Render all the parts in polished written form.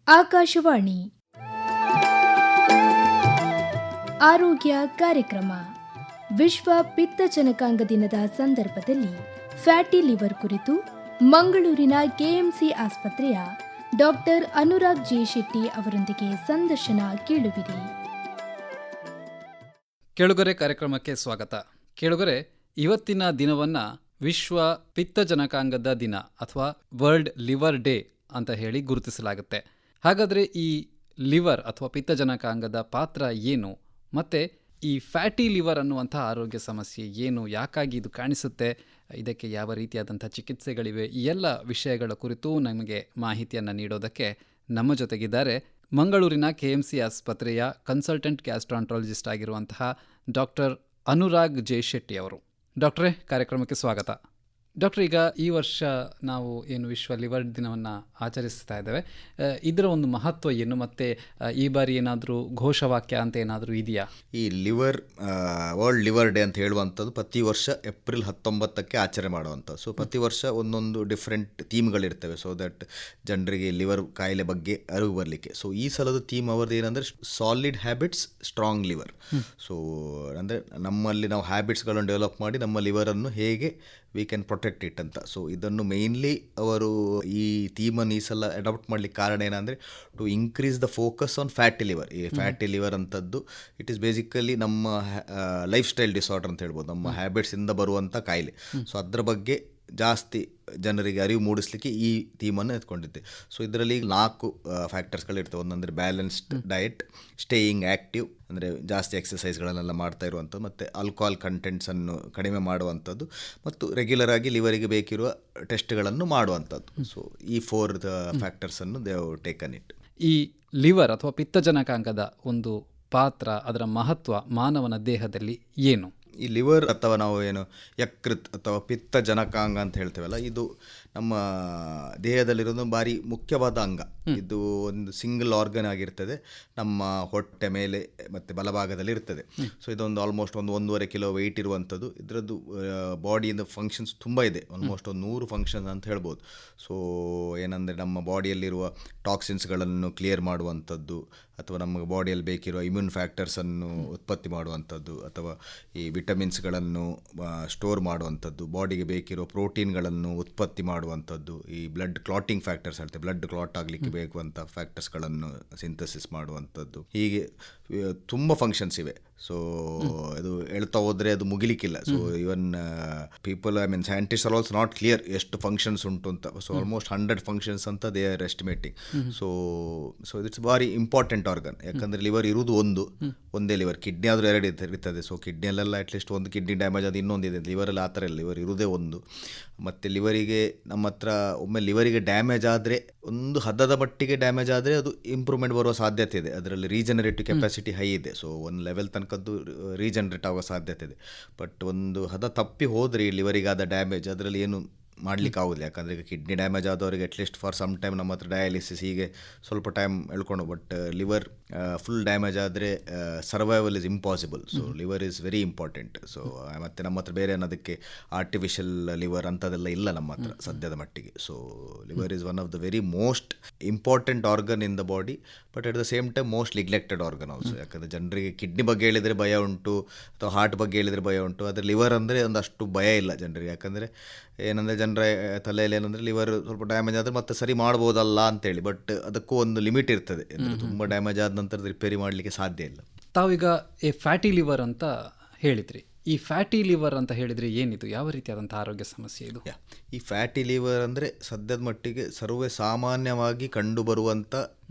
ಆಕಾಶವಾಣಿ ಆರೋಗ್ಯ ಕಾರ್ಯಕ್ರಮ. ವಿಶ್ವ ಪಿತ್ತಜನಕಾಂಗ ದಿನದ ಸಂದರ್ಭದಲ್ಲಿ ಫ್ಯಾಟಿ ಲಿವರ್ ಕುರಿತು ಮಂಗಳೂರಿನ ಕೆಎಂಸಿ ಆಸ್ಪತ್ರೆಯ ಡಾಕ್ಟರ್ ಅನುರಾಗ್ ಜೆ ಶೆಟ್ಟಿ ಅವರೊಂದಿಗೆ ಸಂದರ್ಶನ ಕೇಳುವಿರಿ. ಕೇಳುಗರೆ, ಕಾರ್ಯಕ್ರಮಕ್ಕೆ ಸ್ವಾಗತ. ಕೇಳುಗರೆ, ಇವತ್ತಿನ ದಿನವನ್ನ ವಿಶ್ವ ಪಿತ್ತಜನಕಾಂಗದ ದಿನ ಅಥವಾ ವರ್ಲ್ಡ್ ಲಿವರ್ ಡೇ ಅಂತ ಹೇಳಿ ಗುರುತಿಸಲಾಗುತ್ತೆ. ಹಾಗಾದರೆ ಈ ಲಿವರ್ ಅಥವಾ ಪಿತ್ತಜನಕಾಂಗದ ಪಾತ್ರ ಏನು, ಮತ್ತು ಈ ಫ್ಯಾಟಿ ಲಿವರ್ ಅನ್ನುವಂಥ ಆರೋಗ್ಯ ಸಮಸ್ಯೆ ಏನು, ಯಾಕಾಗಿ ಇದು ಕಾಣಿಸುತ್ತೆ, ಇದಕ್ಕೆ ಯಾವ ರೀತಿಯಾದಂಥ ಚಿಕಿತ್ಸೆಗಳಿವೆ, ಈ ಎಲ್ಲ ವಿಷಯಗಳ ಕುರಿತು ನಮಗೆ ಮಾಹಿತಿಯನ್ನು ನೀಡೋದಕ್ಕೆ ನಮ್ಮ ಜೊತೆಗಿದ್ದಾರೆ ಮಂಗಳೂರಿನ ಕೆಎಂಸಿ ಆಸ್ಪತ್ರೆಯ ಕನ್ಸಲ್ಟೆಂಟ್ ಗ್ಯಾಸ್ಟ್ರಾಂಟ್ರಾಲಜಿಸ್ಟ್ ಆಗಿರುವಂತಹ ಡಾಕ್ಟರ್ ಅನುರಾಗ್ ಜೆ ಶೆಟ್ಟಿ ಅವರು. ಡಾಕ್ಟ್ರೇ, ಕಾರ್ಯಕ್ರಮಕ್ಕೆ ಸ್ವಾಗತ. ಡಾಕ್ಟ್ರ್, ಈಗ ಈ ವರ್ಷ ನಾವು ಏನು ವಿಶ್ವ ಲಿವರ್ ದಿನವನ್ನು ಆಚರಿಸ್ತಾ ಇದ್ದೇವೆ, ಇದರ ಒಂದು ಮಹತ್ವ ಏನು, ಮತ್ತು ಈ ಬಾರಿ ಏನಾದರೂ ಘೋಷವಾಕ್ಯ ಅಂತ ಏನಾದರೂ ಇದೆಯಾ? ಈ ಲಿವರ್ ವರ್ಲ್ಡ್ ಲಿವರ್ ಡೇ ಅಂತ ಹೇಳುವಂಥದ್ದು ಪ್ರತಿ ವರ್ಷ ಏಪ್ರಿಲ್ 19ಕ್ಕೆ ಆಚರಣೆ ಮಾಡುವಂಥದ್ದು. ಸೊ ಪ್ರತಿ ವರ್ಷ ಒಂದೊಂದು ಡಿಫ್ರೆಂಟ್ ಥೀಮ್ಗಳಿರ್ತವೆ, ಸೊ ದಟ್ ಜನರಿಗೆ ಲಿವರ್ ಕಾಯಿಲೆ ಬಗ್ಗೆ ಅರಿವು ಬರಲಿಕ್ಕೆ. ಸೊ ಈ ಸಲದ ಥೀಮ್ ಅವರದ್ದು ಏನಂದರೆ solid habits strong liver. So ಅಂದರೆ ನಮ್ಮಲ್ಲಿ ನಾವು ಹ್ಯಾಬಿಟ್ಸ್ಗಳನ್ನು ಡೆವಲಪ್ ಮಾಡಿ ನಮ್ಮ ಲಿವರನ್ನು ಹೇಗೆ ವಿ ಕ್ಯಾನ್ ಪ್ರೊಟೆಕ್ಟ್ ಇಟ್ ಅಂತ. ಸೊ ಇದನ್ನು ಮೇಯ್ನ್ಲಿ ಅವರು ಈ ಥೀಮನ್ನು ಈ ಸಲ ಅಡಾಪ್ಟ್ ಮಾಡಲಿಕ್ಕೆ ಕಾರಣ ಏನಂದರೆ to increase the focus on fatty liver. ಈ ಫ್ಯಾಟಿ ಲಿವರ್ ಅಂತದ್ದು ಇಟ್ ಈಸ್ ಬೇಸಿಕಲಿ ನಮ್ಮ ಲೈಫ್ ಸ್ಟೈಲ್ ಡಿಸಾರ್ಡರ್ ಅಂತ ಹೇಳ್ಬೋದು, ನಮ್ಮ ಹ್ಯಾಬಿಟ್ಸಿಂದ ಬರುವಂಥ ಕಾಯಿಲೆ. ಸೊ ಅದರ ಬಗ್ಗೆ ಜಾಸ್ತಿ ಜನರಿಗೆ ಅರಿವು ಮೂಡಿಸಲಿಕ್ಕೆ ಈ ಥೀಮನ್ನು ಎತ್ಕೊಂಡಿದ್ದೆ. ಸೊ ಇದರಲ್ಲಿ 4 ಫ್ಯಾಕ್ಟರ್ಸ್ಗಳಿರ್ತವೆ. ಒಂದಂದರೆ ಬ್ಯಾಲೆನ್ಸ್ಡ್ ಡಯಟ್, ಸ್ಟೇಯಿಂಗ್ ಆ್ಯಕ್ಟಿವ್ ಅಂದರೆ ಜಾಸ್ತಿ ಎಕ್ಸಸೈಸ್ಗಳನ್ನೆಲ್ಲ ಮಾಡ್ತಾ ಇರುವಂಥದ್ದು, ಮತ್ತು ಆಲ್ಕೋಹಾಲ್ ಕಂಟೆಂಟ್ಸನ್ನು ಕಡಿಮೆ ಮಾಡುವಂಥದ್ದು, ಮತ್ತು ರೆಗ್ಯುಲರ್ ಆಗಿ ಲಿವರಿಗೆ ಬೇಕಿರುವ ಟೆಸ್ಟ್ಗಳನ್ನು ಮಾಡುವಂಥದ್ದು. ಸೊ ಈ 4 ಫ್ಯಾಕ್ಟರ್ಸನ್ನು ದೇ ಹ್ಯಾವ್ ಟೇಕನ್ ಇಟ್. ಈ ಲಿವರ್ ಅಥವಾ ಪಿತ್ತಜನಕಾಂಗದ ಒಂದು ಪಾತ್ರ, ಅದರ ಮಹತ್ವ ಮಾನವನ ದೇಹದಲ್ಲಿ ಏನು? ಈ ಲಿವರ್ ಅಥವಾ ನಾವು ಏನು ಯಕೃತ್ ಅಥವಾ ಪಿತ್ತಜನಕಾಂಗ ಅಂತ ಹೇಳ್ತೇವಲ್ಲ, ಇದು ನಮ್ಮ ದೇಹದಲ್ಲಿರೋದು ಭಾರಿ ಮುಖ್ಯವಾದ ಅಂಗ. ಇದು ಒಂದು ಸಿಂಗಲ್ ಆರ್ಗನ್ ಆಗಿರ್ತದೆ, ನಮ್ಮ ಹೊಟ್ಟೆ ಮೇಲೆ ಮತ್ತು ಬಲಭಾಗದಲ್ಲಿ ಇರ್ತದೆ. ಸೊ ಇದೊಂದು ಆಲ್ಮೋಸ್ಟ್ 1.5 ಕಿಲೋ ವೆಯ್ಟ್ ಇರುವಂಥದ್ದು. ಇದರದ್ದು ಬಾಡಿಯಿಂದ ಫಂಕ್ಷನ್ಸ್ ತುಂಬ ಇದೆ, ಆಲ್ಮೋಸ್ಟ್ 100 ಫಂಕ್ಷನ್ಸ್ ಅಂತ ಹೇಳ್ಬೋದು. ಸೊ ಏನಂದರೆ ನಮ್ಮ ಬಾಡಿಯಲ್ಲಿರುವ ಟಾಕ್ಸಿನ್ಸ್ಗಳನ್ನು ಕ್ಲಿಯರ್ ಮಾಡುವಂಥದ್ದು, ಅಥವಾ ನಮ್ಮ ಬಾಡಿಯಲ್ಲಿ ಬೇಕಿರುವ ಇಮ್ಯೂನ್ ಫ್ಯಾಕ್ಟರ್ಸನ್ನು ಉತ್ಪತ್ತಿ ಮಾಡುವಂಥದ್ದು, ಅಥವಾ ಈ ವಿಟಮಿನ್ಸ್ಗಳನ್ನು ಸ್ಟೋರ್ ಮಾಡುವಂಥದ್ದು, ಬಾಡಿಗೆ ಬೇಕಿರೋ ಪ್ರೋಟೀನ್ಗಳನ್ನು ಉತ್ಪತ್ತಿ ಮಾಡುವಂಥದ್ದು, ಈ ಬ್ಲಡ್ ಕ್ಲಾಟಿಂಗ್ ಫ್ಯಾಕ್ಟರ್ಸ್ ಹೇಳ್ತೇವೆ, ಬ್ಲಡ್ ಕ್ಲಾಟ್ ಆಗಲಿಕ್ಕೆ ಬೇಕಾಗುವಂಥ ಫ್ಯಾಕ್ಟರ್ಸ್ಗಳನ್ನು ಸಿಂಥಸಿಸ್ ಮಾಡುವಂಥದ್ದು. ಹೀಗೆ ತುಂಬ ಫಂಕ್ಷನ್ಸ್ ಇವೆ. ಸೊ ಅದು ಹೇಳ್ತಾ ಹೋದರೆ ಅದು ಮುಗಿಲಿಕ್ಕಿಲ್ಲ. So even people, I mean scientist are also not clear ಎಷ್ಟು ಫಂಕ್ಷನ್ಸ್ ಉಂಟು ಅಂತ. ಸೊ ಆಲ್ಮೋಸ್ಟ್ 100 ಫಂಕ್ಷನ್ಸ್ ಅಂತ they are estimating. So it's ಭಾರಿ ಇಂಪಾರ್ಟೆಂಟ್ ಆರ್ಗನ್. ಯಾಕಂದರೆ ಲಿವರ್ ಇರುವುದು ಒಂದೇ ಲಿವರ್, ಕಿಡ್ನಿ ಆದರೂ 2 ಇರ್ತದೆ. ಸೊ ಕಿಡ್ನಿಯಲ್ಲೆಲ್ಲ ಅಟ್ಲೀಸ್ಟ್ ಒಂದು ಕಿಡ್ನಿ ಡ್ಯಾಮೇಜ್ ಅದು ಇನ್ನೊಂದಿದೆ, ಲಿವರಲ್ಲಿ ಆ ಥರ ಇಲ್ಲ, ಲಿವರ್ ಇರುವುದೇ ಒಂದು. ಮತ್ತು ಲಿವರಿಗೆ ನಮ್ಮ ಹತ್ರ ಒಮ್ಮೆ ಲಿವರಿಗೆ ಡ್ಯಾಮೇಜ್ ಆದರೆ, ಒಂದು ಹದದ ಮಟ್ಟಿಗೆ ಡ್ಯಾಮೇಜ್ ಆದರೆ ಅದು ಇಂಪ್ರೂವ್ಮೆಂಟ್ ಬರುವ ಸಾಧ್ಯತೆ ಇದೆ. ಅದರಲ್ಲಿ ರೀಜನರೇಟಿವ್ ಕೆಪಾಸಿಟಿ ಹೈ ಇದೆ. ಸೊ ಒಂದು ಲೆವೆಲ್ ತನಕದ್ದು ರೀಜನರೇಟ್ ಆಗೋ ಸಾಧ್ಯತೆ ಇದೆ. ಬಟ್ ಒಂದು ಹದ ತಪ್ಪಿ ಹೋದರೆ ಈ ಲಿವರಿಗಾದ ಡ್ಯಾಮೇಜ್ ಅದರಲ್ಲಿ ಏನು ಮಾಡಲಿಕ್ಕೆ ಆಗೋದಿಲ್ಲ. ಯಾಕಂದರೆ ಈಗ ಕಿಡ್ನಿ ಡ್ಯಾಮೇಜ್ ಆದವರಿಗೆ ಅಟ್ಲೀಸ್ಟ್ ಫಾರ್ ಸಮ್ ಟೈಮ್ ನಮ್ಮ ಹತ್ರ ಡಯಾಲಿಸಿಸ್ ಹೀಗೆ ಸ್ವಲ್ಪ ಟೈಮ್ ಎಳ್ಕೊಂಡು. ಬಟ್ ಲಿವರ್ ಫುಲ್ ಡ್ಯಾಮೇಜ್ ಆದರೆ survival is impossible. So liver is very important. So ಮತ್ತು ನಮ್ಮ ಹತ್ರ ಬೇರೆ ಅನ್ನೋದಕ್ಕೆ ಆರ್ಟಿಫಿಷಿಯಲ್ ಲಿವರ್ ಅಂಥದ್ದೆಲ್ಲ ಇಲ್ಲ ನಮ್ಮ ಹತ್ರ ಸದ್ಯದ ಮಟ್ಟಿಗೆ. So liver is one of the very most important organ in the body, but at the same time most neglected organ also. ಯಾಕಂದರೆ ಜನರಿಗೆ ಕಿಡ್ನಿ ಬಗ್ಗೆ ಹೇಳಿದರೆ ಭಯ ಉಂಟು, ಅಥವಾ ಹಾರ್ಟ್ ಬಗ್ಗೆ ಹೇಳಿದರೆ ಭಯ ಉಂಟು. ಆದರೆ ಲಿವರ್ ಅಂದರೆ ಒಂದಷ್ಟು ಭಯ ಇಲ್ಲ ಜನರಿಗೆ. ಯಾಕಂದರೆ ಏನಂದರೆ ಜನರ ತಲೆಯಲ್ಲಿ ಏನಂದರೆ ಲಿವರ್ ಸ್ವಲ್ಪ ಡ್ಯಾಮೇಜ್ ಆದರೆ ಮತ್ತೆ ಸರಿ ಮಾಡ್ಬೋದಲ್ಲ ಅಂತೇಳಿ. ಬಟ್ ಅದಕ್ಕೂ ಒಂದು ಲಿಮಿಟ್ ಇರ್ತದೆ. ಅಂದರೆ ತುಂಬ ಡ್ಯಾಮೇಜ್ ಆದ ನಂತರ ರಿಪೇರಿ ಮಾಡಲಿಕ್ಕೆ ಸಾಧ್ಯ ಇಲ್ಲ. ತಾವೀಗ ಈ ಫ್ಯಾಟಿ ಲಿವರ್ ಅಂತ ಹೇಳಿದ್ರಿ. ಈ ಫ್ಯಾಟಿ ಲಿವರ್ ಅಂತ ಹೇಳಿದರೆ ಏನಿದು, ಯಾವ ರೀತಿಯಾದಂಥ ಆರೋಗ್ಯ ಸಮಸ್ಯೆ ಇದು? ಈ ಫ್ಯಾಟಿ ಲಿವರ್ ಅಂದರೆ ಸದ್ಯದ ಮಟ್ಟಿಗೆ ಸರ್ವೇ ಸಾಮಾನ್ಯವಾಗಿ ಕಂಡುಬರುವಂಥ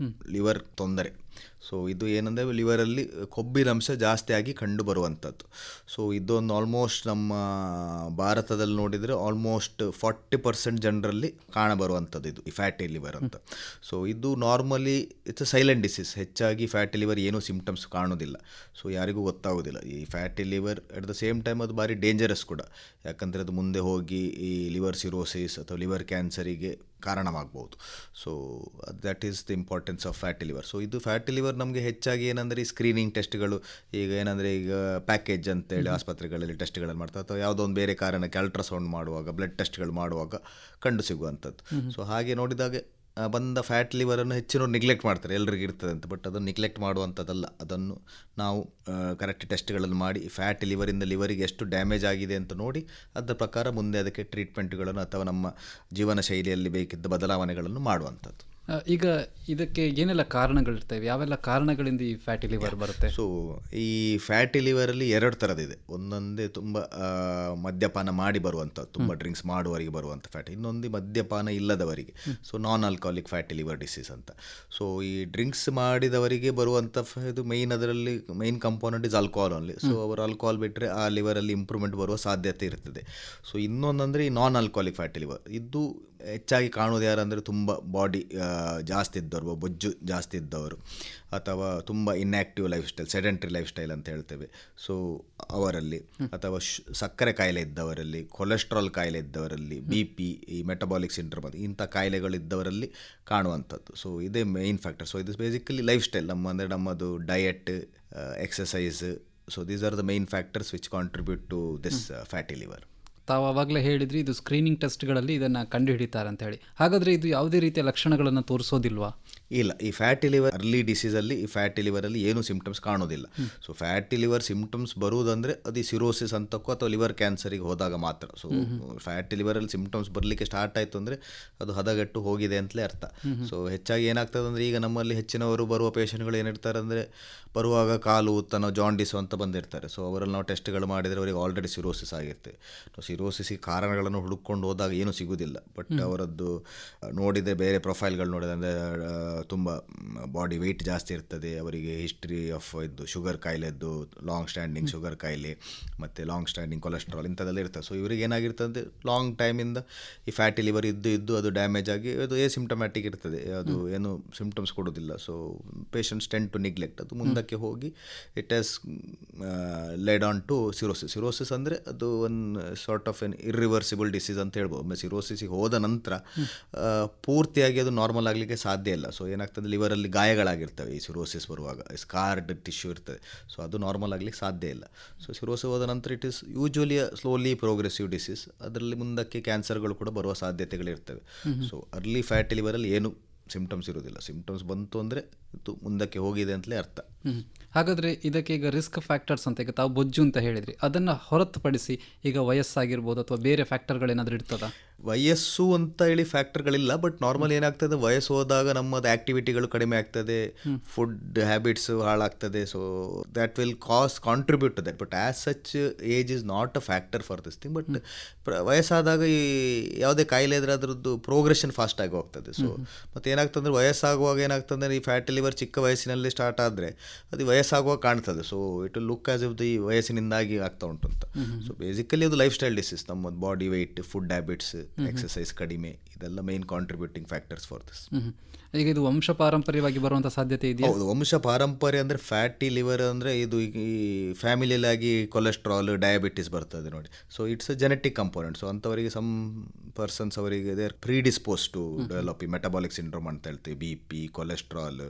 ಲಿವರ್ ತೊಂದರೆ. ಸೊ ಇದು ಏನಂದರೆ ಲಿವರಲ್ಲಿ ಕೊಬ್ಬಿನಂಶ ಜಾಸ್ತಿಯಾಗಿ ಕಂಡು ಬರುವಂಥದ್ದು. ಸೊ ಇದೊಂದು ಆಲ್ಮೋಸ್ಟ್ ನಮ್ಮ ಭಾರತದಲ್ಲಿ ನೋಡಿದರೆ ಆಲ್ಮೋಸ್ಟ್ 40% ಜನರಲ್ಲಿ ಕಾಣಬರುವಂಥದ್ದು ಇದು ಈ ಫ್ಯಾಟಿ ಲಿವರ್ ಅಂತ. ಸೊ ಇದು normally it's a silent disease. ಹೆಚ್ಚಾಗಿ ಫ್ಯಾಟಿ ಲಿವರ್ ಏನೂ ಸಿಂಪ್ಟಮ್ಸ್ ಕಾಣೋದಿಲ್ಲ. ಸೊ ಯಾರಿಗೂ ಗೊತ್ತಾಗೋದಿಲ್ಲ ಈ fatty liver. At the same time ಅದು ಭಾರಿ ಡೇಂಜರಸ್ ಕೂಡ. ಯಾಕಂದರೆ ಅದು ಮುಂದೆ ಹೋಗಿ ಈ ಲಿವರ್ ಸಿರೋಸಿಸ್ ಅಥವಾ ಲಿವರ್ ಕ್ಯಾನ್ಸರಿಗೆ ಕಾರಣವಾಗ್ಬೋದು. So that is the importance of fatty liver. So ಇದು ಫ್ಯಾಟಿ ಲಿವರ್ ನಮಗೆ ಹೆಚ್ಚಾಗಿ ಏನಂದರೆ ಈ ಸ್ಕ್ರೀನಿಂಗ್ ಟೆಸ್ಟ್ಗಳು, ಈಗ ಏನಂದರೆ ಈಗ ಪ್ಯಾಕೇಜ್ ಅಂತೇಳಿ ಆಸ್ಪತ್ರೆಗಳಲ್ಲಿ ಟೆಸ್ಟ್ಗಳನ್ನು ಮಾಡ್ತಾರೆ, ಅಥವಾ ಯಾವುದೋ ಒಂದು ಬೇರೆ ಕಾರಣಕ್ಕೆ ಅಲ್ಟ್ರಾಸೌಂಡ್ ಮಾಡುವಾಗ, ಬ್ಲಡ್ ಟೆಸ್ಟ್ಗಳು ಮಾಡುವಾಗ ಕಂಡು ಸಿಗುವಂಥದ್ದು. ಸೊ ಹಾಗೆ ನೋಡಿದಾಗ ಬಂದ ಫ್ಯಾಟ್ ಲಿವರನ್ನು ಹೆಚ್ಚಿನವ್ರು ನೆಗ್ಲೆಕ್ಟ್ ಮಾಡ್ತಾರೆ, ಎಲ್ರಿಗೂ ಇರ್ತದೆ ಅಂತ. ಬಟ್ ಅದನ್ನು ನೆಗ್ಲೆಕ್ಟ್ ಮಾಡುವಂಥದ್ದಲ್ಲ. ಅದನ್ನು ನಾವು ಕರೆಕ್ಟ್ ಟೆಸ್ಟ್ಗಳನ್ನು ಮಾಡಿ ಫ್ಯಾಟ್ ಲಿವರಿಂದ ಲಿವರಿಗೆ ಎಷ್ಟು ಡ್ಯಾಮೇಜ್ ಆಗಿದೆ ಅಂತ ನೋಡಿ ಅದರ ಪ್ರಕಾರ ಮುಂದೆ ಅದಕ್ಕೆ ಟ್ರೀಟ್ಮೆಂಟ್ಗಳನ್ನು ಅಥವಾ ನಮ್ಮ ಜೀವನ ಶೈಲಿಯಲ್ಲಿ ಬೇಕಿದ್ದ ಬದಲಾವಣೆಗಳನ್ನು ಮಾಡುವಂಥದ್ದು. ಈಗ ಇದಕ್ಕೆ ಏನೆಲ್ಲ ಕಾರಣಗಳಿರ್ತವೆ, ಯಾವೆಲ್ಲ ಕಾರಣಗಳಿಂದ ಈ ಫ್ಯಾಟಿ ಲಿವರ್ ಬರುತ್ತೆ? ಸೊ ಈ ಫ್ಯಾಟಿ ಲಿವರಲ್ಲಿ 2 ಥರದಿದೆ. ಒಂದೊಂದೇ ತುಂಬ ಮದ್ಯಪಾನ ಮಾಡಿ ಬರುವಂಥದ್ದು, ತುಂಬ ಡ್ರಿಂಕ್ಸ್ ಮಾಡುವವರಿಗೆ ಬರುವಂಥ ಫ್ಯಾಟ್. ಇನ್ನೊಂದು ಮದ್ಯಪಾನ ಇಲ್ಲದವರಿಗೆ, so non alcoholic fatty liver disease ಅಂತ. ಸೊ ಈ ಡ್ರಿಂಕ್ಸ್ ಮಾಡಿದವರಿಗೆ ಬರುವಂಥ ಇದು ಅದರಲ್ಲಿ main component is alcohol only. So ಅವರು ಆಲ್ಕೋಹಾಲ್ ಬಿಟ್ಟರೆ ಆ ಲಿವರಲ್ಲಿ ಇಂಪ್ರೂವ್ಮೆಂಟ್ ಬರುವ ಸಾಧ್ಯತೆ ಇರ್ತದೆ. ಸೊ ಇನ್ನೊಂದಂದರೆ ಈ ನಾನ್ ಆಲ್ಕೋಹಾಲಿಕ್ ಫ್ಯಾಟಿ ಲಿವರ್. ಇದು ಹೆಚ್ಚಾಗಿ ಕಾಣೋದು ಯಾರಂದರೆ ತುಂಬ ಬಾಡಿ ಜಾಸ್ತಿ ಇದ್ದವರು, ಬೊಜ್ಜು ಜಾಸ್ತಿ ಇದ್ದವರು, ಅಥವಾ ತುಂಬ inactive life style, sedentary life style ಅಂತ ಹೇಳ್ತೇವೆ. ಸೊ ಅವರಲ್ಲಿ, ಅಥವಾ ಸಕ್ಕರೆ ಕಾಯಿಲೆ ಇದ್ದವರಲ್ಲಿ, ಕೊಲೆಸ್ಟ್ರಾಲ್ ಕಾಯಿಲೆ ಇದ್ದವರಲ್ಲಿ, BP, ಈ ಮೆಟಬಾಲಿಕ್ ಸಿಂಡ್ರೋಮ್, ಇಂಥ ಕಾಯಿಲೆಗಳಿದ್ದವರಲ್ಲಿ ಕಾಣುವಂಥದ್ದು. ಸೊ ಇದೇ ಮೇಯ್ನ್ ಫ್ಯಾಕ್ಟರ್. ಸೊ ಇದು ಬೇಸಿಕಲಿ ಲೈಫ್ ಸ್ಟೈಲ್, ನಮ್ಮದು diet, exercise. So these are the main factors which contribute to this fatty liver. ತಾವು ಆವಾಗಲೇ ಹೇಳಿದ್ರಿ ಇದು ಸ್ಕ್ರೀನಿಂಗ್ ಟೆಸ್ಟ್ಗಳಲ್ಲಿ ಇದನ್ನು ಕಂಡುಹಿಡಿತಾರೆ ಅಂತ ಹೇಳಿ. ಹಾಗಾದರೆ ಇದು ಯಾವುದೇ ರೀತಿಯ ಲಕ್ಷಣಗಳನ್ನು ತೋರಿಸೋದಿಲ್ವಾ? ಇಲ್ಲ, ಈ ಫ್ಯಾಟಿ ಲಿವರ್ ಅರ್ಲಿ ಡಿಸೀಸಲ್ಲಿ ಈ ಫ್ಯಾಟಿ ಲಿವರಲ್ಲಿ ಏನು ಸಿಂಪ್ಟಮ್ಸ್ ಕಾಣೋದಿಲ್ಲ. ಸೊ ಫ್ಯಾಟಿ ಲಿವರ್ ಸಿಂಪ್ಟಮ್ಸ್ ಬರುವುದಂದರೆ ಅದು ಸಿರೋಸಿಸ್ ಅಂತಕ್ಕೋ ಅಥವಾ ಲಿವರ್ ಕ್ಯಾನ್ಸರಿಗೆ ಹೋದಾಗ ಮಾತ್ರ. ಸೊ ಫ್ಯಾಟಿ ಲಿವರಲ್ಲಿ ಸಿಂಪ್ಟಮ್ಸ್ ಬರಲಿಕ್ಕೆ ಸ್ಟಾರ್ಟ್ ಆಯಿತು ಅಂದರೆ ಅದು ಹದಗೆಟ್ಟು ಹೋಗಿದೆ ಅಂತಲೇ ಅರ್ಥ. ಸೊ ಹೆಚ್ಚಾಗಿ ಏನಾಗ್ತದೆ ಅಂದರೆ, ಈಗ ನಮ್ಮಲ್ಲಿ ಹೆಚ್ಚಿನವರು ಬರುವ ಪೇಷಂಟ್ಗಳು ಏನಿರ್ತಾರೆ ಅಂದರೆ, ಬರುವಾಗ ಕಾಲು ಊತನೋ ಜಾಂಡಿಸು ಅಂತ ಬಂದಿರ್ತಾರೆ. ಸೊ ಅವರಲ್ಲಿ ನಾವು ಟೆಸ್ಟ್ಗಳು ಮಾಡಿದರೆ ಅವರಿಗೆ ಆಲ್ರೆಡಿ ಸಿರೋಸಿಸ್ ಆಗಿರ್ತದೆ. ಸಿರೋಸಿಸ್ಗೆ ಕಾರಣಗಳನ್ನು ಹುಡುಕೊಂಡು ಹೋದಾಗ ಏನೂ ಸಿಗೋದಿಲ್ಲ. ಬಟ್ ಅವರದ್ದು ನೋಡಿದರೆ ಬೇರೆ ಪ್ರೊಫೈಲ್ಗಳು ನೋಡಿದರೆ, ಅಂದರೆ ತುಂಬ ಬಾಡಿ ವೆಯ್ಟ್ ಜಾಸ್ತಿ ಇರ್ತದೆ, ಅವರಿಗೆ ಹಿಸ್ಟ್ರಿ ಆಫ್ ಇದು ಶುಗರ್ ಕಾಯಿಲೆದ್ದು, ಲಾಂಗ್ ಸ್ಟ್ಯಾಂಡಿಂಗ್ ಶುಗರ್ ಕಾಯಿಲೆ ಮತ್ತು ಲಾಂಗ್ ಸ್ಟ್ಯಾಂಡಿಂಗ್ ಕೊಲೆಸ್ಟ್ರಾಲ್ ಇಂಥದ್ದೆಲ್ಲ ಇರ್ತದೆ. ಸೊ ಇವರಿಗೆ ಏನಾಗಿರ್ತದೆ, ಲಾಂಗ್ ಟೈಮಿಂದ ಈ ಫ್ಯಾಟಿ ಲಿವರ್ ಇದ್ದು ಅದು ಡ್ಯಾಮೇಜ್ ಆಗಿ ಅದು ಸಿಂಪ್ಟಮ್ಯಾಟಿಕ್ ಇರ್ತದೆ, ಅದು ಏನು ಸಿಂಪ್ಟಮ್ಸ್ ಕೊಡೋದಿಲ್ಲ. So patients tend to neglect. ಅದು ಮುಂದಕ್ಕೆ ಹೋಗಿ it has led on to cirrhosis. Cirrhosis ಅಂದರೆ ಅದು ಒಂದು sort of an irreversible disease ಅಂತ ಹೇಳ್ಬೋದು. ಒಮ್ಮೆ ಸಿರೋಸಿಸ್ಗೆ ಹೋದ ನಂತರ ಪೂರ್ತಿಯಾಗಿ ಅದು ನಾರ್ಮಲ್ ಆಗಲಿಕ್ಕೆ ಸಾಧ್ಯ ಇಲ್ಲ. ಸೊ ಏನಾಗ್ತದೆ, ಲಿವರಲ್ಲಿ ಗಾಯಗಳಾಗಿರ್ತವೆ ಈ ಸಿರೋಸಿಸ್ ಬರುವಾಗ, ಸ್ಕಾರ್ಡ್ ಟಿಶ್ಯೂ ಇರ್ತದೆ. ಸೊ ಅದು ನಾರ್ಮಲ್ ಆಗಲಿಕ್ಕೆ ಸಾಧ್ಯ ಇಲ್ಲ. ಸೊ ಸಿರೋಸಿಸ್ ಹೋದ ನಂತರ it is usually slowly progressive disease. ಅದರಲ್ಲಿ ಮುಂದಕ್ಕೆ ಕ್ಯಾನ್ಸರ್ಗಳು ಕೂಡ ಬರುವ ಸಾಧ್ಯತೆಗಳಿರ್ತವೆ. ಸೊ ಅರ್ಲಿ ಫ್ಯಾಟಿ ಲಿವರಲ್ಲಿ ಏನು ಸಿಂಪ್ಟಮ್ಸ್ ಇರೋದಿಲ್ಲ. ಸಿಂಪ್ಟಮ್ಸ್ ಬಂತು ಅಂದರೆ ಇದು ಮುಂದಕ್ಕೆ ಹೋಗಿದೆ ಅಂತಲೇ ಅರ್ಥ. ಹಾಗಾದರೆ ಇದಕ್ಕೆ ಈಗ ರಿಸ್ಕ್ ಫ್ಯಾಕ್ಟರ್ಸ್ ಅಂತ, ಈಗ ತಾವು ಬೊಜ್ಜು ಅಂತ ಹೇಳಿದ್ರಿ, ಅದನ್ನು ಹೊರತುಪಡಿಸಿ ಈಗ ವಯಸ್ಸಾಗಿರ್ಬೋದು ಅಥವಾ ಬೇರೆ ಫ್ಯಾಕ್ಟರ್ಗಳೇನಾದರೂ ಇರ್ತದಾ? ವಯಸ್ಸು ಅಂತ ಹೇಳಿ ಫ್ಯಾಕ್ಟರ್ಗಳಿಲ್ಲ. ಬಟ್ ನಾರ್ಮಲ್ ಏನಾಗ್ತದೆ, ವಯಸ್ಸು ಹೋದಾಗ ನಮ್ಮದು ಆ್ಯಕ್ಟಿವಿಟಿಗಳು ಕಡಿಮೆ ಆಗ್ತದೆ, ಫುಡ್ ಹ್ಯಾಬಿಟ್ಸ್ ಹಾಳಾಗ್ತದೆ. So that will contribute to that. But as such age is not a factor for this thing. But ವಯಸ್ಸಾದಾಗ ಈ ಯಾವುದೇ ಕಾಯಿಲೆ ಇದ್ರೆ ಅದರದ್ದು ಪ್ರೋಗ್ರೆಷನ್ ಫಾಸ್ಟ್ ಆಗಿ ಹೋಗ್ತದೆ. ಸೊ ಮತ್ತು ಏನಾಗ್ತದೆ ಅಂದರೆ, ವಯಸ್ಸಾಗುವಾಗ ಏನಾಗ್ತದೆ, ಈ ಫ್ಯಾಟಿ ಲಿವರ್ ಚಿಕ್ಕ ವಯಸ್ಸಿನಲ್ಲಿ ಸ್ಟಾರ್ಟ್ ಆದರೆ ಅದು ವಯಸ್ಸಾಗುವಾಗ ಕಾಣ್ತದೆ. So it will look as if the ವಯಸ್ಸಿನಿಂದಾಗಿ ಆಗ್ತಾ ಉಂಟು ಅಂತ. ಸೊ ಬೇಸಿಕಲಿ ಅದು ಲೈಫ್ ಸ್ಟೈಲ್ ಡಿಸೀಸ್. ನಮ್ಮದು body weight, food habits, exercise ಕಡಿಮೆ, ಇದೆಲ್ಲ main contributing factors for this. ಈಗ ಇದು ವಂಶ ಪಾರಂಪರ್ಯವಾಗಿ ಬರುವಂಥ ಸಾಧ್ಯತೆ ಇದೆಯಾ? ಹೌದು, ವಂಶ ಪಾರಂಪರ್ಯ ಅಂದರೆ ಫ್ಯಾಟಿ ಲಿವರ್ ಅಂದರೆ ಇದು ಈ ಫ್ಯಾಮಿಲಿಯಲ್ಲಾಗಿ ಕೊಲೆಸ್ಟ್ರಾಲ್, ಡಯಾಬಿಟಿಸ್ ಬರ್ತದೆ ನೋಡಿ. So it's a genetic component. So ಅಂಥವರಿಗೆ ಸಮ್ ಪರ್ಸನ್ಸ್ ಅವರಿಗೆ ದೇ ಆರ್ ಪ್ರೀಡಿಸ್ಪೋಸ್ ಟು ಡೆವಲಪ್ ಈ ಮೆಟಬಾಲಿಕ್ ಸಿಂಡ್ರೋಮ್ ಅಂತ ಹೇಳ್ತೀವಿ. BP, ಕೊಲೆಸ್ಟ್ರಾಲ್,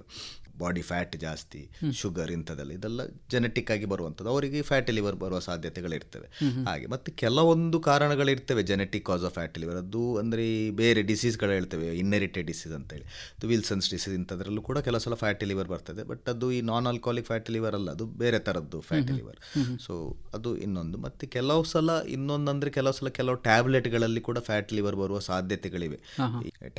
ಬಾಡಿ ಫ್ಯಾಟ್ ಜಾಸ್ತಿ, ಶುಗರ್, ಇಂಥದ್ದೆಲ್ಲ ಇದೆಲ್ಲ ಜೆನೆಟಿಕ್ ಆಗಿ ಬರುವಂಥದ್ದು. ಅವರಿಗೆ ಫ್ಯಾಟಿ ಲಿವರ್ ಬರುವ ಸಾಧ್ಯತೆಗಳಿರ್ತವೆ. ಹಾಗೆ ಮತ್ತು ಕೆಲವೊಂದು ಕಾರಣಗಳಿರ್ತವೆ genetic cause of fatty liver. ಅದು ಅಂದರೆ ಬೇರೆ ಡಿಸೀಸ್ಗಳು ಹೇಳ್ತೇವೆ, ಇನ್ನೆರಿಟೆಡ್ ಡಿಸೀಸ್ ಅಂತೇಳಿ, ಅದು ವಿಲ್ಸನ್ಸ್ ಡಿಸೀಸ್, ಇಂಥದ್ರಲ್ಲೂ ಕೂಡ ಕೆಲವು ಸಲ ಫ್ಯಾಟಿ ಲಿವರ್ ಬರ್ತದೆ. ಬಟ್ ಅದು ಈ ನಾನ್ ಆಲ್ಕೋಹಾಲಿಕ್ ಫ್ಯಾಟಿ ಲಿವರ್ ಅಲ್ಲ, ಅದು ಬೇರೆ ಥರದ್ದು ಫ್ಯಾಟಿ ಲಿವರ್. ಸೊ ಅದು ಇನ್ನೊಂದು. ಮತ್ತು ಕೆಲವು ಸಲ ಕೆಲವು ಟ್ಯಾಬ್ಲೆಟ್ಗಳಲ್ಲಿ ಕೂಡ ಫ್ಯಾಟಿ ಲಿವರ್ ಬರುವ ಸಾಧ್ಯತೆಗಳಿವೆ.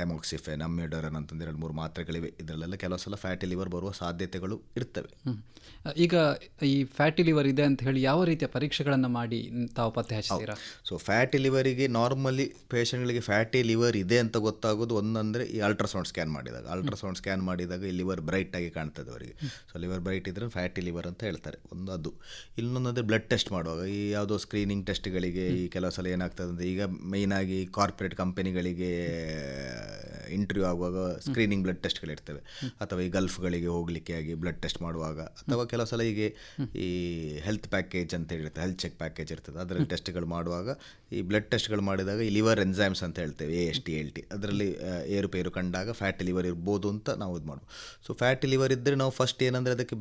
ಟೆಮೋಕ್ಸಿಫೆನ್, ಅಮ್ಯೋಡರನ್ ಅಂತಂದು 2-3 ಮಾತ್ರೆಗಳಿವೆ. ಇದರಲ್ಲೆಲ್ಲ ಕೆಲವು ಸಲ ಫ್ಯಾಟಿ ಲಿವರ್ ಬರುವ ಸಾಧ್ಯತೆಗಳು ಇರ್ತವೆ. ಈಗ ಈ ಫ್ಯಾಟಿ ಲಿವರ್ ಇದೆ ಅಂತ ಹೇಳಿ ಯಾವ ರೀತಿಯ ಪರೀಕ್ಷೆಗಳನ್ನು ಮಾಡಿ ತಾವು ಪತ್ತೆ ಹಚ್ತೀರಾ? ಸೊ ಫ್ಯಾಟಿ ಲಿವರಿಗೆ ನಾರ್ಮಲಿ ಪೇಷಂಟ್ಗಳಿಗೆ ಫ್ಯಾಟಿ ಲಿವರ್ ಇದೆ ಅಂತ ಗೊತ್ತಾಗೋದು ಒಂದಂದರೆ ಈ ಅಲ್ಟ್ರಾಸೌಂಡ್ ಸ್ಕ್ಯಾನ್ ಮಾಡಿದಾಗ ಈ ಲಿವರ್ ಬ್ರೈಟ್ ಆಗಿ ಕಾಣ್ತದೆ ಅವರಿಗೆ. ಸೊ ಲಿವರ್ ಬ್ರೈಟ್ ಇದ್ರೆ ಫ್ಯಾಟಿ ಲಿವರ್ ಅಂತ ಹೇಳ್ತಾರೆ, ಒಂದು ಅದು. ಇನ್ನೊಂದಂದರೆ ಬ್ಲಡ್ ಟೆಸ್ಟ್ ಮಾಡುವಾಗ, ಈ ಯಾವುದೋ ಸ್ಕ್ರೀನಿಂಗ್ ಟೆಸ್ಟ್ಗಳಿಗೆ ಈ ಕೆಲವು ಸಲ ಏನಾಗ್ತದೆ ಅಂದರೆ, ಈಗ ಮೇಯ್ನಾಗಿ ಕಾರ್ಪೊರೇಟ್ ಕಂಪನಿಗಳಿಗೆ ಇಂಟರ್ವ್ಯೂ ಆಗುವಾಗ ಸ್ಕ್ರೀನಿಂಗ್ ಬ್ಲಡ್ ಟೆಸ್ಟ್ಗಳಿರ್ತವೆ, ಅಥವಾ ಈ ಗಲ್ಫ್ಗಳಿಗೆ ಹೋಗಲಿಕ್ಕೆ ಆಗಿ ಬ್ಲಡ್ ಟೆಸ್ಟ್ ಮಾಡುವಾಗ, ಅಥವಾ ಕೆಲವು ಸಲ ಹೀಗೆ ಈ ಹೆಲ್ತ್ ಪ್ಯಾಕೇಜ್ ಅಂತ ಹೇಳಿರುತ್ತೆ, ಹೆಲ್ತ್ ಚೆಕ್ ಪ್ಯಾಕೇಜ್ ಇರ್ತದೆ, ಅದರಲ್ಲಿ ಟೆಸ್ಟ್ಗಳು ಮಾಡುವಾಗ ಈ ಬ್ಲಡ್ ಟೆಸ್ಟ್ಗಳು ಮಾಡಿದಾಗ ಈ ಲಿವರ್ ಎನ್ಸೈಮ್ಸ್ ಅಂತ ಹೇಳ್ತೇವೆ, AST, ALT, ಅದರಲ್ಲಿ ಏರುಪೇರು ಕಂಡಾಗ ಫ್ಯಾಟಿ ಲಿವರ್ ಇರ್ಬೋದು ಅಂತ ನಾವು ಇದು ಮಾಡ್ಬೋದು. ಸೊ ಫ್ಯಾಟಿ ಲಿವರ್ ಇದ್ದರೆ ನಾವು ಫಸ್ಟ್ ಏನಂದರೆ ಅದಕ್ಕೆ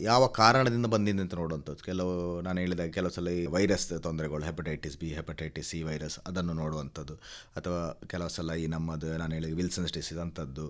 ಯಾವ ಕಾರಣದಿಂದ ಬಂದಿದೆ ಅಂತ ನೋಡುವಂಥದ್ದು. ಕೆಲವು ನಾನು ಹೇಳಿದಾಗ ಕೆಲವು ಸಲ ಈ ವೈರಸ್ ತೊಂದರೆಗಳು, hepatitis B, hepatitis C virus, ಅದನ್ನು ನೋಡುವಂಥದ್ದು. ಅಥವಾ ಕೆಲವು ಸಲ ಈ ನಮ್ಮದು ನಾನು ಹೇಳಿದ ವಿಲ್ಸನ್ಸ್ ಡಿಸೀಸ್ ಅಂಥದ್ದು,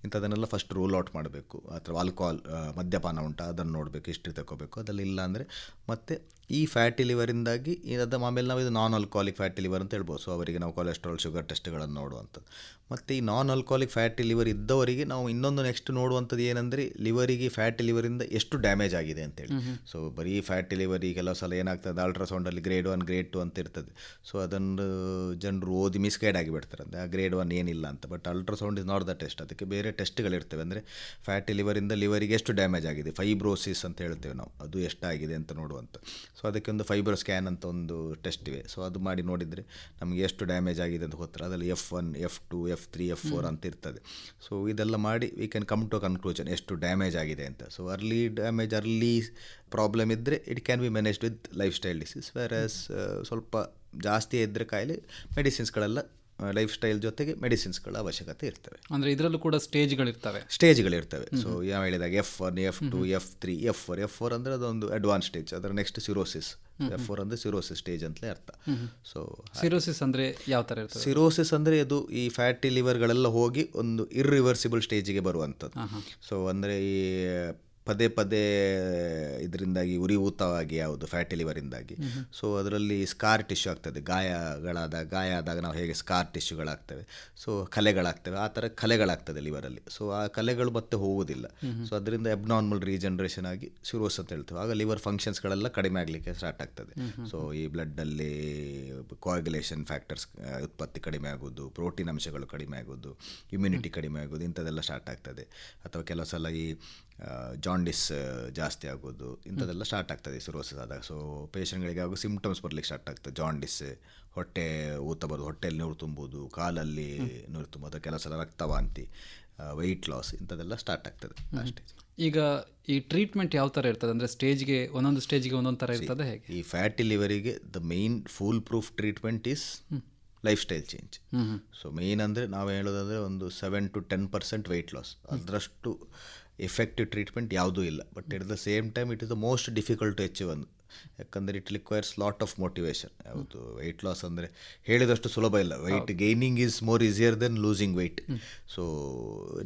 ಇಂಥದನ್ನೆಲ್ಲ ಫಸ್ಟ್ ರೂಲ್ ಔಟ್ ಮಾಡಬೇಕು. ಅಥವಾ ಆಲ್ಕೋಹಾಲ್ ಮದ್ಯಪಾನ ಉಂಟಾ ಅದನ್ನು ನೋಡಬೇಕು, ಹಿಸ್ಟ್ರಿ ತಗೋಬೇಕು. ಅದೆಲ್ಲ ಇಲ್ಲ ಅಂದರೆ ಮತ್ತೆ ಈ ಫ್ಯಾಟಿ ಲಿವರಿಂದಾಗಿ ಅದು ಆಮೇಲೆ ನಾವು ಇದು ನಾನ್ ಆಲ್ಕೋಹಾಲಿಕ್ ಫ್ಯಾಟಿ ಲಿವರ್ ಅಂತ ಹೇಳ್ಬೋದು. ಸೊ ಅವರಿಗೆ ನಾವು ಕೊಲೆಸ್ಟ್ರಾಲ್, ಶುಗರ್ ಟೆಸ್ಟ್ಗಳನ್ನು ನೋಡುವಂಥದ್ದು. ಮತ್ತು ಈ ನಾನ್ ಆಲ್ಕೋಹಾಲಿಕ್ ಫ್ಯಾಟಿ ಲಿವರ್ ಇದ್ದವರಿಗೆ ನಾವು ಇನ್ನೊಂದು ನೆಕ್ಸ್ಟ್ ನೋಡುವಂಥದ್ದು ಏನಂದರೆ ಲಿವರಿಗೆ ಫ್ಯಾಟಿ ಲಿವರಿಂದ ಎಷ್ಟು ಡ್ಯಾಮೇಜ್ ಆಗಿದೆ ಅಂತೇಳಿ. ಸೊ ಬರೀ ಫ್ಯಾಟಿ ಲಿವರ್ ಕೆಲವು ಸಲ ಏನಾಗ್ತದೆ, ಅಲ್ಟ್ರಾಸೌಂಡಲ್ಲಿ ಗ್ರೇಡ್ 1 ಗ್ರೇಡ್ 2 ಅಂತ ಇರ್ತದೆ. ಸೊ ಅದನ್ನು ಜನರು ಓದಿ ಮಿಸ್ಗೈಡ್ ಆಗಿಬಿಡ್ತಾರೆ, ಅಂದರೆ ಆ ಗ್ರೇಡ್ 1 ಏನಿಲ್ಲ ಅಂತ. But ultrasound is not the test, ಅದಕ್ಕೆ ಬೇರೆ ಟೆಸ್ಟ್ಗಳಿರ್ತವೆ. ಅಂದರೆ ಫ್ಯಾಟಿ ಲಿವರಿಂದ ಲಿವರಿಗೆ ಎಷ್ಟು ಡ್ಯಾಮೇಜ್ ಆಗಿದೆ, ಫೈಬ್ರೋಸಿಸ್ ಅಂತ ಹೇಳ್ತೇವೆ ನಾವು, ಅದು ಎಷ್ಟಾಗಿದೆ ಅಂತ ನೋಡುವಂಥ. ಸೊ ಅದಕ್ಕೆ ಒಂದು ಫೈಬ್ರೋ ಸ್ಕ್ಯಾನ್ ಅಂತ ಒಂದು ಟೆಸ್ಟ್ ಇವೆ. ಸೊ ಅದು ಮಾಡಿ ನೋಡಿದರೆ ನಮಗೆ ಎಷ್ಟು ಡ್ಯಾಮೇಜ್ ಆಗಿದೆ ಅಂತ ಗೊತ್ತಾರೆ. ಅದರಲ್ಲಿ F1, F2, F3, F4 ಅಂತ ಇರ್ತದೆ. ಸೊ ಇದೆಲ್ಲ ಮಾಡಿ we can come to conclusion ಎಷ್ಟು ಡ್ಯಾಮೇಜ್ ಆಗಿದೆ ಅಂತ. So early damage, early problem ಇದ್ದರೆ it can be managed with lifestyle disease. Whereas ಸ್ವಲ್ಪ ಜಾಸ್ತಿ ಇದ್ದರೆ ಕಾಯಿಲೆ ಮೆಡಿಸಿನ್ಸ್ಗಳೆಲ್ಲ ಲೈಫ್ ಸ್ಟೈಲ್ ಜೊತೆಗೆ ಮೆಡಿಸಿನ್ಸ್ಗಳ ಅವಶ್ಯಕತೆ ಇರ್ತವೆ. ಅಂದರೆ ಇದರಲ್ಲೂ ಕೂಡ ಸ್ಟೇಜ್ಗಳಿರ್ತವೆ. ಸೊ ಯಾವ ಹೇಳಿದಾಗ F1, F2, F3, F4 ಅಂದರೆ ಅದೊಂದು ಅಡ್ವಾನ್ಸ್ ಸ್ಟೇಜ್. ಅದರ ನೆಕ್ಸ್ಟ್ ಸಿರೋಸಿಸ್. F4 ಅಂದರೆ ಸಿರೋಸಿಸ್ ಸ್ಟೇಜ್ ಅಂತಲೇ ಅರ್ಥ. ಸೊ ಸಿರೋಸಿಸ್ ಅಂದರೆ ಯಾವ ಥರ ಇರ್ತದೆ? ಸಿರೋಸಿಸ್ ಅಂದರೆ ಅದು ಈ ಫ್ಯಾಟಿ ಲಿವರ್ಗಳೆಲ್ಲ ಹೋಗಿ ಒಂದು ಇರ್ರಿವರ್ಸಿಬಲ್ ಸ್ಟೇಜಿಗೆ ಬರುವಂಥದ್ದು. ಸೊ ಅಂದರೆ ಈ ಪದೇ ಪದೇ ಇದರಿಂದಾಗಿ ಉರಿಯೂತವಾಗಿ ಯಾವುದು ಫ್ಯಾಟಿ ಲಿವರಿಂದಾಗಿ. ಸೊ ಅದರಲ್ಲಿ ಸ್ಕಾರ್ ಟಿಶ್ಯೂ ಆಗ್ತದೆ. ಗಾಯ ಆದಾಗ ನಾವು ಹೇಗೆ ಸ್ಕಾರ್ ಟಿಶ್ಯೂಗಳಾಗ್ತವೆ, ಸೊ ಕಲೆಗಳಾಗ್ತವೆ, ಆ ಥರ ಕಲೆಗಳಾಗ್ತದೆ ಲಿವರಲ್ಲಿ. ಸೊ ಆ ಕಲೆಗಳು ಮತ್ತೆ ಹೋಗುವುದಿಲ್ಲ. ಸೊ ಅದರಿಂದ ಅಬ್ನಾರ್ಮಲ್ ರೀಜನರೇಷನ್ ಆಗಿ ಸಿರೋಸ್ ಅಂತ ಹೇಳ್ತೇವೆ. ಆಗ ಲಿವರ್ ಫಂಕ್ಷನ್ಸ್ಗಳೆಲ್ಲ ಕಡಿಮೆ ಆಗಲಿಕ್ಕೆ ಸ್ಟಾರ್ಟ್ ಆಗ್ತದೆ. ಸೊ ಈ ಬ್ಲಡ್ಡಲ್ಲಿ ಕೋಯಾಗುಲೇಷನ್ ಫ್ಯಾಕ್ಟರ್ಸ್ ಉತ್ಪತ್ತಿ ಕಡಿಮೆ ಆಗೋದು, ಪ್ರೋಟೀನ್ ಅಂಶಗಳು ಕಡಿಮೆ ಆಗೋದು, ಇಮ್ಯುನಿಟಿ ಕಡಿಮೆ ಆಗೋದು, ಇಂಥದ್ದೆಲ್ಲ ಸ್ಟಾರ್ಟ್ ಆಗ್ತದೆ. ಅಥವಾ ಕೆಲವು ಸಲ ಈ ಜಾಂಡಿಸ್ ಜಾಸ್ತಿ ಆಗೋದು, ಇಂಥದ್ದೆಲ್ಲ ಸ್ಟಾರ್ಟ್ ಆಗ್ತದೆ ಸಿರೋಸಿಸ್ ಆದಾಗ. ಸೊ ಪೇಷಂಟ್ಗಳಿಗೆ ಆಗೋ ಸಿಮ್ಟಮ್ಸ್ ಬರಲಿಕ್ಕೆ ಸ್ಟಾರ್ಟ್ ಆಗ್ತದೆ. ಜಾಂಡಿಸ್, ಹೊಟ್ಟೆ ಊತ ಬರೋದು, ಹೊಟ್ಟೆಯಲ್ಲಿ ನೀರು ತುಂಬುವುದು, ಕಾಲಲ್ಲಿ ನೀರು ತುಂಬೋದು, ಕೆಲವು ಸಲ ರಕ್ತವಾಂತಿ, ವೆಯ್ಟ್ ಲಾಸ್, ಇಂಥದ್ದೆಲ್ಲ ಸ್ಟಾರ್ಟ್ ಆಗ್ತದೆ ಅಷ್ಟೇ. ಈಗ ಈ ಟ್ರೀಟ್ಮೆಂಟ್ ಯಾವ ಥರ ಇರ್ತದೆ? ಅಂದರೆ ಒಂದೊಂದು ಸ್ಟೇಜ್ಗೆ ಒಂದೊಂದು ಥರ ಇರ್ತದೆ ಹೇಗೆ? ಈ ಫ್ಯಾಟಿ ಲಿವರಿಗೆ the main foolproof treatment is lifestyle change. So main ಅಂದರೆ ನಾವು ಹೇಳೋದಾದರೆ ಒಂದು 7 to 10% ವೆಯ್ಟ್ ಲಾಸ್. ಅದರಷ್ಟು ಎಫೆಕ್ಟಿವ್ ಟ್ರೀಟ್ಮೆಂಟ್ ಯಾವುದೂ ಇಲ್ಲ. But at the same time it is the most difficult to achieve. ಯಾಕಂದರೆ it requires lot of motivation. ಯಾವುದು weight loss ಅಂದರೆ ಹೇಳಿದಷ್ಟು ಸುಲಭ ಇಲ್ಲ. Weight gaining is more easier then losing weight. So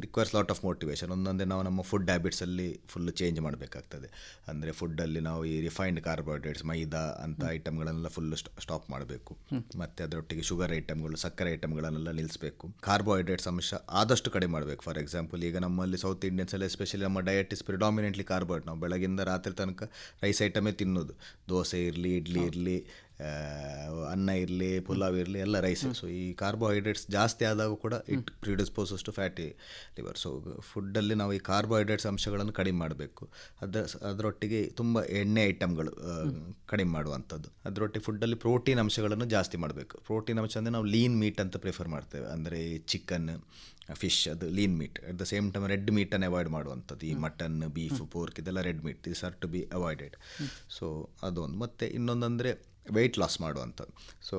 requires lot of motivation. ಒಂದೊಂದೇ ನಾವು ನಮ್ಮ food ಹ್ಯಾಬಿಟ್ಸಲ್ಲಿ full change ಮಾಡಬೇಕಾಗ್ತದೆ. ಅಂದರೆ ಫುಡ್ಡಲ್ಲಿ ನಾವು ಈ ರಿಫೈನ್ಡ್ ಕಾರ್ಬೋಹೈಡ್ರೇಟ್ಸ್, ಮೈದಾ ಅಂಥ ಐಟಮ್ಗಳನ್ನೆಲ್ಲ ಫುಲ್ ಸ್ಟಾಪ್ ಮಾಡಬೇಕು. ಮತ್ತು ಅದರೊಟ್ಟಿಗೆ ಶುಗರ್ ಐಟಮ್ಗಳು, ಸಕ್ಕರೆ ಐಟಮ್ಗಳನ್ನೆಲ್ಲ ನಿಲ್ಲಿಸಬೇಕು. ಕಾರ್ಬೋಹೈಡ್ರೇಟ್ಸ್ ಅಂಶ ಆದಷ್ಟು ಕಡಿಮೆ ಮಾಡಬೇಕು. ಫಾರ್ ಎಕ್ಸಾಂಪಲ್ ಈಗ ನಮ್ಮಲ್ಲಿ ಸೌತ್ ಇಂಡಿಯನ್ಸಲ್ಲಿ ಎಸ್ಪೆಷಲಿ ನಮ್ಮ ಡಯಟ್ ಇಸ್ ಪ್ರಿಡಾಮಿನೆಂಟ್ಲಿ ಕಾರ್ಬೋಹೈಡ್ರೇಟ್. ನಾವು ಬೆಳಗಿಂದ ರಾತ್ರಿ ತನಕ ರೈಸ್ ಐಟಮೇ ತಿನ್ನೋದು. ದೋಸೆ ಇರಲಿ, ಇಡ್ಲಿ ಇರಲಿ, ಅನ್ನ ಇರಲಿ, ಪುಲಾವ್ ಇರಲಿ, ಎಲ್ಲ ರೈಸ್. ಸೊ ಈ ಕಾರ್ಬೋಹೈಡ್ರೇಟ್ಸ್ ಜಾಸ್ತಿ ಆದಾಗ ಕೂಡ it predisposes to fatty liver. So ಫುಡ್ಡಲ್ಲಿ ನಾವು ಈ ಕಾರ್ಬೋಹೈಡ್ರೇಟ್ಸ್ ಅಂಶಗಳನ್ನು ಕಡಿಮೆ ಮಾಡಬೇಕು. ಅದರೊಟ್ಟಿಗೆ ತುಂಬ ಎಣ್ಣೆ ಐಟಮ್ಗಳು ಕಡಿಮೆ ಮಾಡುವಂಥದ್ದು. ಅದರೊಟ್ಟಿಗೆ ಫುಡ್ಡಲ್ಲಿ ಪ್ರೋಟೀನ್ ಅಂಶಗಳನ್ನು ಜಾಸ್ತಿ ಮಾಡಬೇಕು. ಪ್ರೋಟೀನ್ ಅಂಶ ಅಂದರೆ ನಾವು ಲೀನ್ ಮೀಟ್ ಅಂತ ಪ್ರಿಫರ್ ಮಾಡ್ತೇವೆ. ಅಂದರೆ ಚಿಕನ್, ಫಿಶ್, ಅದು lean meat. At the same time red ಮೀಟನ್ನು ಅವಾಯ್ಡ್ ಮಾಡುವಂಥದ್ದು. ಈ ಮಟನ್, ಬೀಫ್, ಪೋರ್ಕ್ ಇದೆಲ್ಲ red meat, these are to be avoided. So ಅದೊಂದು. ಮತ್ತು ಇನ್ನೊಂದಂದರೆ ವೆಯ್ಟ್ ಲಾಸ್ ಮಾಡುವಂಥದ್ದು. ಸೊ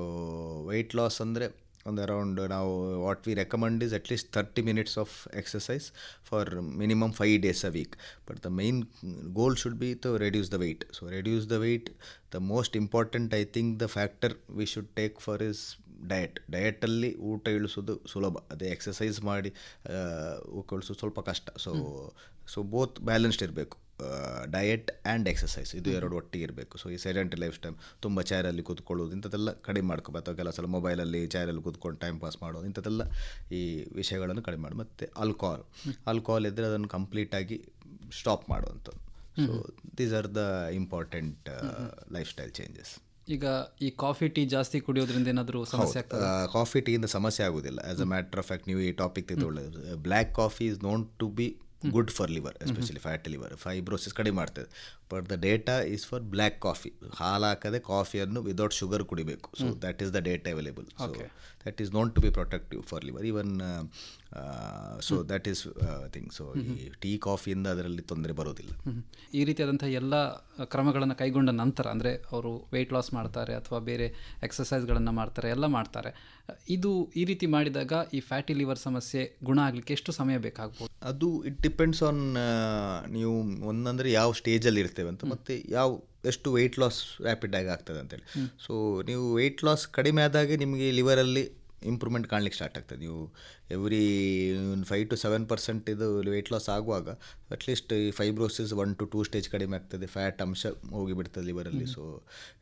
ವೆಯ್ಟ್ ಲಾಸ್ ಅಂದರೆ ಒಂದು ಅರೌಂಡ್ ನಾವು what we recommend is at least 30 minutes of exercise for minimum 5 days a week. But the main goal should be to reduce the weight. So reduce the weight, the most important I think the factor we should take for is ಡಯಟಲ್ಲಿ ಊಟ ಇಳಿಸೋದು ಸುಲಭ. ಅದೇ exercise ಮಾಡಿ ಊಟ ಇಳಿಸೋದು ಸ್ವಲ್ಪ ಕಷ್ಟ. So both balanced ಇರಬೇಕು, ಡಯಟ್ ಆ್ಯಂಡ್ ಎಕ್ಸಸೈಸ್, ಇದು ಎರಡು ಒಟ್ಟಿಗೆ ಇರಬೇಕು. ಸೊ ಈ ಸೆಡೆಂಟರಿ ಲೈಫ್ ಟೈಮ್, ತುಂಬ ಚೇರಲ್ಲಿ ಕೂತ್ಕೊಳ್ಳೋದು, ಇಂಥದ್ದೆಲ್ಲ ಕಡಿಮೆ ಮಾಡ್ಕೋಬೇಕು. ಅಥವಾ ಕೆಲವು ಸಲ ಮೊಬೈಲಲ್ಲಿ ಚೇರಲ್ಲಿ ಕೂತ್ಕೊಂಡು ಟೈಮ್ ಪಾಸ್ ಮಾಡೋದು, ಇಂಥದ್ದೆಲ್ಲ ಈ ವಿಷಯಗಳನ್ನು ಕಡಿಮೆ ಮಾಡಿ. ಮತ್ತು ಆಲ್ಕೋಹಾಲ್ ಇದ್ದರೆ ಅದನ್ನು ಕಂಪ್ಲೀಟಾಗಿ ಸ್ಟಾಪ್ ಮಾಡುವಂಥದ್ದು. So these are the important life style changes. ಈಗ ಈ ಕಾಫಿ ಟೀ ಜಾಸ್ತಿ ಕುಡಿಯೋದ್ರಿಂದ ಏನಾದರೂ ಸಮಸ್ಯೆ ಆಗ್ತದೆ? ಕಾಫಿ ಟೀಯಿಂದ ಸಮಸ್ಯೆ ಆಗೋದಿಲ್ಲ. As a matter of fact ನೀವು ಈ ಟಾಪಿಕ್ ತೆಗೆದುಕೊಳ್ಳೋದು, black coffee is known to be good for liver, especially fatty liver. Fibrosis ಕಡಿಮೆ ಮಾಡ್ತದೆ. But the data is for black coffee. ಹಾಲು ಹಾಕದೆ ಕಾಫಿಯನ್ನು ವಿದೌಟ್ ಶುಗರ್ ಕುಡಿಬೇಕು. So that is the data available. So that is known to be protective for liver. Even so that is thing. So ಈ tea ಕಾಫಿಯಿಂದ ಅದರಲ್ಲಿ ತೊಂದರೆ ಬರೋದಿಲ್ಲ. ಈ ರೀತಿಯಾದಂಥ ಎಲ್ಲ ಕ್ರಮಗಳನ್ನು ಕೈಗೊಂಡ ನಂತರ, ಅಂದರೆ ಅವರು ವೆಯ್ಟ್ ಲಾಸ್ ಮಾಡ್ತಾರೆ ಅಥವಾ ಬೇರೆ ಎಕ್ಸಸೈಸ್ಗಳನ್ನು ಮಾಡ್ತಾರೆ, ಎಲ್ಲ ಮಾಡ್ತಾರೆ, ಇದು ಈ ರೀತಿ ಮಾಡಿದಾಗ ಈ ಫ್ಯಾಟಿ ಲಿವರ್ ಸಮಸ್ಯೆ ಗುಣ ಆಗಲಿಕ್ಕೆ ಎಷ್ಟು ಸಮಯ ಬೇಕಾಗ್ಬೋದು? ಅದು ಇಟ್ ಡಿಪೆಂಡ್ಸ್ ಆನ್ ನೀವು ಒಂದಂದರೆ ಯಾವ ಸ್ಟೇಜಲ್ಲಿ ಇರ್ತೇವೆ ಅಂತ, ಮತ್ತು ಎಷ್ಟು ವೆಯ್ಟ್ ಲಾಸ್ ರ್ಯಾಪಿಡ್ ಆಗಿ ಆಗ್ತದೆ ಅಂತೇಳಿ. ಸೊ ನೀವು ವೆಯ್ಟ್ ಲಾಸ್ ಕಡಿಮೆ ಆದಾಗೆ ನಿಮಗೆ ಲಿವರಲ್ಲಿ ಇಂಪ್ರೂವ್ಮೆಂಟ್ ಕಾಣಲಿಕ್ಕೆ ಸ್ಟಾರ್ಟ್ ಆಗ್ತದೆ. ನೀವು ಎವ್ರಿ 5 to 7% ಇದು ವೆಯ್ಟ್ ಲಾಸ್ ಆಗುವಾಗ ಅಟ್ಲೀಸ್ಟ್ ಈ ಫೈಬ್ರೋಸಿಸ್ 1 to 2 ಸ್ಟೇಜ್ ಕಡಿಮೆ ಆಗ್ತದೆ, ಫ್ಯಾಟ್ ಅಂಶ ಹೋಗಿಬಿಡ್ತದೆ ಲಿವರಲ್ಲಿ. So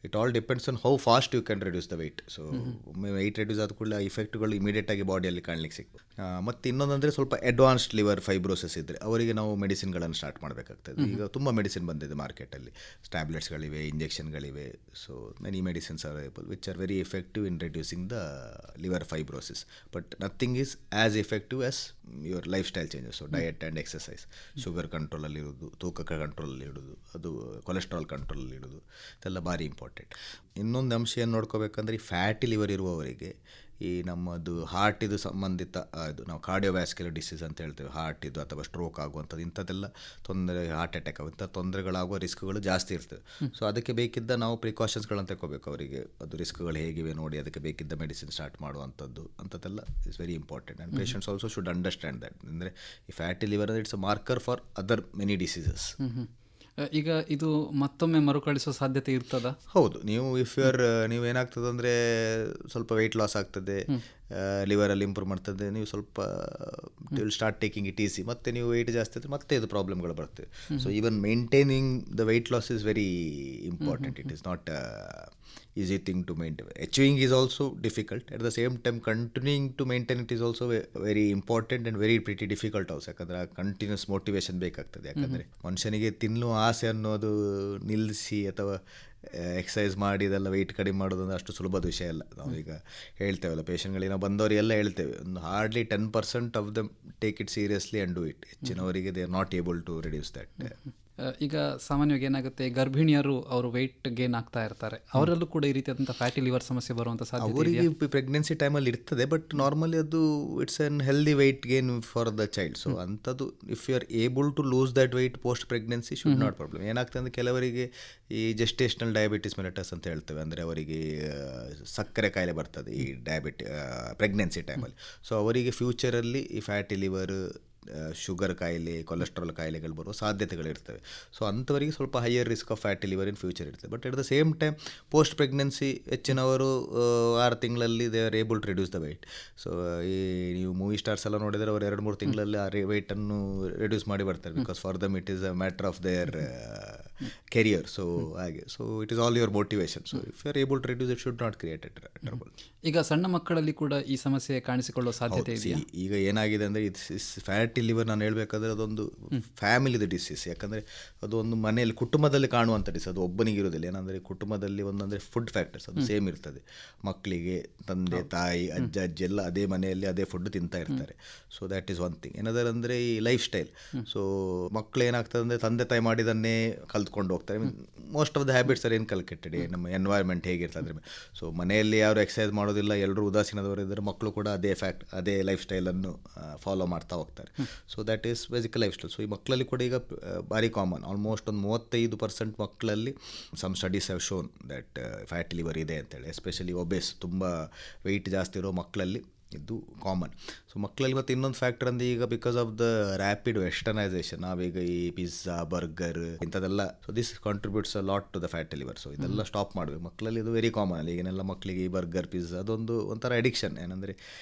it all depends on how fast you can reduce the weight. So ಒಮ್ಮೆ ವೆಯ್ಟ್ ರೆಡ್ಯೂಸ್ ಆದ ಕೂಡಲೇ ಆ ಇಫೆಕ್ಟ್ಗಳು ಇಮಿಡಿಯೇಟಾಗಿ ಬಾಡಿಯಲ್ಲಿ ಕಾಣಲಿಕ್ಕೆ ಸಿಗ್ತದೆ. ಮತ್ತು ಇನ್ನೊಂದಂದರೆ ಸ್ವಲ್ಪ ಅಡ್ವಾನ್ಸ್ಡ್ ಲಿವರ್ ಫೈಬ್ರೋಸಿಸ್ ಇದ್ದರೆ ಅವರಿಗೆ ನಾವು ಮೆಡಿಸಿನ್ಗಳನ್ನು ಸ್ಟಾರ್ಟ್ ಮಾಡಬೇಕಾಗ್ತದೆ. ಈಗ ತುಂಬ ಮೆಡಿಸಿನ್ ಬಂದಿದೆ ಮಾರ್ಕೆಟಲ್ಲಿ, ಟ್ಯಾಬ್ಲೆಟ್ಸ್ಗಳಿವೆ, ಇಂಜೆಕ್ಷನ್ಗಳಿವೆ. So many medicines are available which are very effective in reducing the liver fibrosis, but nothing is as effective as your lifestyle changes. So diet and exercise, sugar ಕಂಟ್ರೋಲಲ್ಲಿ ಇಡೋದು, ತೂಕ ಕಂಟ್ರೋಲಲ್ಲಿ ಇಡೋದು, ಅದು ಕೊಲೆಸ್ಟ್ರಾಲ್ ಕಂಟ್ರೋಲಲ್ಲಿ ಇಡೋದು, ಇದೆಲ್ಲ ಭಾರಿ ಇಂಪಾರ್ಟೆಂಟ್. ಇನ್ನೊಂದು ಅಂಶ ಏನು ನೋಡ್ಕೋಬೇಕಂದ್ರೆ, ಈ ಫ್ಯಾಟಿ ಲಿವರ್ ಇರುವವರಿಗೆ ಈ ನಮ್ಮದು ಹಾರ್ಟಿದು ಸಂಬಂಧಿತ ಇದು ನಾವು ಕಾರ್ಡಿಯೋವ್ಯಾಸ್ಕ್ಯುಲರ್ ಡಿಸೀಸ್ ಅಂತ ಹೇಳ್ತೇವೆ, ಹಾರ್ಟಿದು ಅಥವಾ ಸ್ಟ್ರೋಕ್ ಆಗುವಂಥದ್ದು, ಇಂಥದ್ದೆಲ್ಲ ತೊಂದರೆ, ಹಾರ್ಟ್ ಅಟ್ಯಾಕ್ ಆಗುವಂಥ ತೊಂದರೆಗಳಾಗುವ ರಿಸ್ಕ್ಗಳು ಜಾಸ್ತಿ ಇರ್ತದೆ. ಸೊ ಅದಕ್ಕೆ ಬೇಕಿದ್ದ ನಾವು ಪ್ರಿಕಾಷನ್ಸ್ಗಳನ್ನು ತಗೋಬೇಕು. ಅವರಿಗೆ ಅದು ರಿಸ್ಕ್ಗಳು ಹೇಗಿವೆ ನೋಡಿ ಅದಕ್ಕೆ ಬೇಕಿದ್ದ ಮೆಡಿಸಿನ್ ಸ್ಟಾರ್ಟ್ ಮಾಡುವಂಥದ್ದು ಅಂಥದ್ದೆಲ್ಲ is very important. And patients also should understand that. ಅಂದರೆ ಈ fatty liver it's a marker for other many diseases. ಈಗ ಇದು ಮತ್ತೊಮ್ಮೆ ಮರುಕಳಿಸೋ ಸಾಧ್ಯತೆ ಇರ್ತದಾ? ಹೌದು. ನೀವು ಏನಾಗ್ತದೆ ಅಂದರೆ, ಸ್ವಲ್ಪ ವೆಯ್ಟ್ ಲಾಸ್ ಆಗ್ತದೆ, ಲಿವರಲ್ಲಿ ಇಂಪ್ರೂವ್ ಮಾಡ್ತದೆ, ನೀವು ಸ್ವಲ್ಪ will start taking it easy, ಮತ್ತು ನೀವು ವೆಯ್ಟ್ ಜಾಸ್ತಿ ಆದರೆ ಮತ್ತೆ ಇದು ಪ್ರಾಬ್ಲಮ್ಗಳು ಬರ್ತವೆ. So even maintaining the weight loss is very important. It is not easy thing to maintain. Achieving is also difficult. At the same time, continuing to maintain it is also very important and very pretty difficult also. ಯಾಕಂದರೆ continuous motivation ಬೇಕಾಗ್ತದೆ. ಯಾಕಂದರೆ ಮನುಷ್ಯನಿಗೆ ತಿನ್ನೋ ಆಸೆ ಅನ್ನೋದು ನಿಲ್ಲಿಸಿ ಅಥವಾ exercise ಮಾಡಿ ಇದೆಲ್ಲ ವೆಯ್ಟ್ ಕಡಿಮೆ ಮಾಡೋದು ಅಂದರೆ ಅಷ್ಟು ಸುಲಭದ ವಿಷಯ ಅಲ್ಲ. ನಾವೀಗ ಹೇಳ್ತೇವಲ್ಲ, ಪೇಷಂಟ್ಗಳಿಗೆ ನಾವು ಬಂದವರಿಗೆಲ್ಲ ಹೇಳ್ತೇವೆ, ಒಂದು hardly 10% of them take it seriously and do it. ಹೆಚ್ಚಿನವರಿಗೆ they are not able to reduce that. ಈಗ ಸಾಮಾನ್ಯವಾಗಿ ಏನಾಗುತ್ತೆ, ಗರ್ಭಿಣಿಯರು ಅವರು ವೆಯ್ಟ್ ಗೇನ್ ಆಗ್ತಾ ಇರ್ತಾರೆ, ಅವರಲ್ಲೂ ಕೂಡ ಈ ರೀತಿಯಾದಂಥ ಫ್ಯಾಟಿ ಲಿವರ್ ಸಮಸ್ಯೆ ಬರುವಂಥ ಸಾಧ್ಯತೆ ಅವರಿಗೆ ಪ್ರೆಗ್ನೆನ್ಸಿ ಟೈಮಲ್ಲಿ ಇರ್ತದೆ. ಬಟ್ ನಾರ್ಮಲಿ ಅದು it's an healthy weight gain for the child. So ಅಂಥದ್ದು if you are able to lose that weight post pregnancy should not problem. ಏನಾಗ್ತದೆ ಅಂದರೆ, ಕೆಲವರಿಗೆ ಈ ಜೆಸ್ಟೇಷನಲ್ ಡಯಾಬಿಟಿಸ್ ಮೆಲಿಟಸ್ ಅಂತ ಹೇಳ್ತೇವೆ, ಅಂದರೆ ಅವರಿಗೆ ಸಕ್ಕರೆ ಕಾಯಿಲೆ ಬರ್ತದೆ ಈ ಪ್ರೆಗ್ನೆನ್ಸಿ ಟೈಮಲ್ಲಿ. ಸೊ ಅವರಿಗೆ ಫ್ಯೂಚರಲ್ಲಿ ಈ ಫ್ಯಾಟಿ ಲಿವರ್, ಶುಗರ್ ಕಾಯಿಲೆ, ಕೊಲೆಸ್ಟ್ರಾಲ್ ಕಾಯಿಲೆಗಳು ಬರುವ ಸಾಧ್ಯತೆಗಳಿರ್ತವೆ. ಸೊ ಅಂಥವರಿಗೆ ಸ್ವಲ್ಪ higher risk of fatty liver in future ಇರ್ತದೆ. But at the same time post pregnancy ಹೆಚ್ಚಿನವರು 6 ತಿಂಗಳಲ್ಲಿ they are able to reduce the weight. So ಈ ನೀವು ಮೂವಿ ಸ್ಟಾರ್ಸ್ ಎಲ್ಲ ನೋಡಿದರೆ ಅವರು 2-3 ತಿಂಗಳಲ್ಲಿ ಆ ವೆಯ್ಟನ್ನು ರಿಡ್ಯೂಸ್ ಮಾಡಿ ಬರ್ತಾರೆ. Because for them it is a matter of their career. So ಹಾಗೆ, so it is all your motivation. So if you are able to reduce it should not create it trouble. ಈಗ ಸಣ್ಣ ಮಕ್ಕಳಲ್ಲಿ ಕೂಡ ಈ ಸಮಸ್ಯೆ ಕಾಣಿಸಿಕೊಳ್ಳುವ ಸಾಧ್ಯತೆ ಇದೆ. ಈಗ ಏನಾಗಿದೆ ಅಂದರೆ, ಫ್ಯಾಟಿ ಲಿವರ್ ನಾನು ಹೇಳಬೇಕಾದ್ರೆ ಅದೊಂದು ಫ್ಯಾಮಿಲಿದ ಡಿಸೀಸ್. ಯಾಕಂದರೆ ಅದು ಒಂದು ಮನೆಯಲ್ಲಿ ಕುಟುಂಬದಲ್ಲಿ ಕಾಣುವಂಥ ಡಿಸೀಸ್, ಅದು ಒಬ್ಬನಿಗೆ ಇರೋದಿಲ್ಲ. ಏನಂದರೆ ಕುಟುಂಬದಲ್ಲಿ ಒಂದಂದರೆ ಫುಡ್ ಫ್ಯಾಕ್ಟರ್ಸ್ ಅದು ಸೇಮ್ ಇರ್ತದೆ. ಮಕ್ಕಳಿಗೆ ತಂದೆ ತಾಯಿ ಅಜ್ಜ ಅಜ್ಜಿ ಎಲ್ಲ ಅದೇ ಮನೆಯಲ್ಲಿ ಅದೇ ಫುಡ್ ತಿಂತಾ ಇರ್ತಾರೆ. So that is one thing. ಏನಾದರೂ ಅಂದರೆ ಈ ಲೈಫ್ ಸ್ಟೈಲ್. ಸೊ ಮಕ್ಕಳು ಏನಾಗ್ತದೆ ಅಂದರೆ, ತಂದೆ ತಾಯಿ ಮಾಡಿದನ್ನೇ ಕಲ್ತ್ಕೊಂಡು ಹೋಗ್ತಾರೆ. Most of the habits are inculcated. ನಮ್ಮ ಎನ್ವೈರ್ಮೆಂಟ್ ಹೇಗಿರ್ತದೆ. ಸೊ ಮನೆಯಲ್ಲಿ ಯಾರು ಎಕ್ಸಸೈಸ್ ಮಾಡೋದಿಲ್ಲ, ಎಲ್ಲರೂ ಉದಾಸೀನದವರು ಇದ್ದರೆ, ಮಕ್ಕಳು ಕೂಡ ಅದೇ ಲೈಫ್ ಸ್ಟೈಲನ್ನು ಫಾಲೋ ಮಾಡ್ತಾ ಹೋಗ್ತಾರೆ. So that is ಬೇಸಿಕಲ್ life style. So ಈ ಮಕ್ಕಳಲ್ಲಿ ಕೂಡ ಈಗ ಭಾರಿ ಕಾಮನ್, ಆಲ್ಮೋಸ್ಟ್ ಒಂದು 35% ಮಕ್ಕಳಲ್ಲಿ some studies have shown that fatty liver ಇದೆ ಅಂತೇಳಿ. ಎಸ್ಪೆಷಲಿ ಒಬೇಸ್, ತುಂಬ ವೆಯ್ಟ್ ಜಾಸ್ತಿ ಇರೋ ಮಕ್ಕಳಲ್ಲಿ ಇದು ಕಾಮನ್. ಸೊ ಮಕ್ಕಳಲ್ಲಿ ಮತ್ತು ಇನ್ನೊಂದು ಫ್ಯಾಕ್ಟರ್ ಅಂದರೆ, ಈಗ because of the rapid westernisation, ನಾವೀಗ ಈ ಪಿಜ್ಜಾ, ಬರ್ಗರ್ ಇಂಥದ್ದೆಲ್ಲ, so this contributes a lot to the fatty liver. So ಇದೆಲ್ಲ ಸ್ಟಾಪ್ ಮಾಡಬೇಕು. ಮಕ್ಕಳಲ್ಲಿ ಇದು ವೆರಿ ಕಾಮನ್ ಅಲ್ಲ. ಈಗಿನೆಲ್ಲ ಮಕ್ಕಳಿಗೆ ಈ ಬರ್ಗರ್, ಪಿಜ್ಜಾ ಅದೊಂದು ಒಂಥರ ಅಡಿಕ್ಷನ್. ಏನಂದರೆ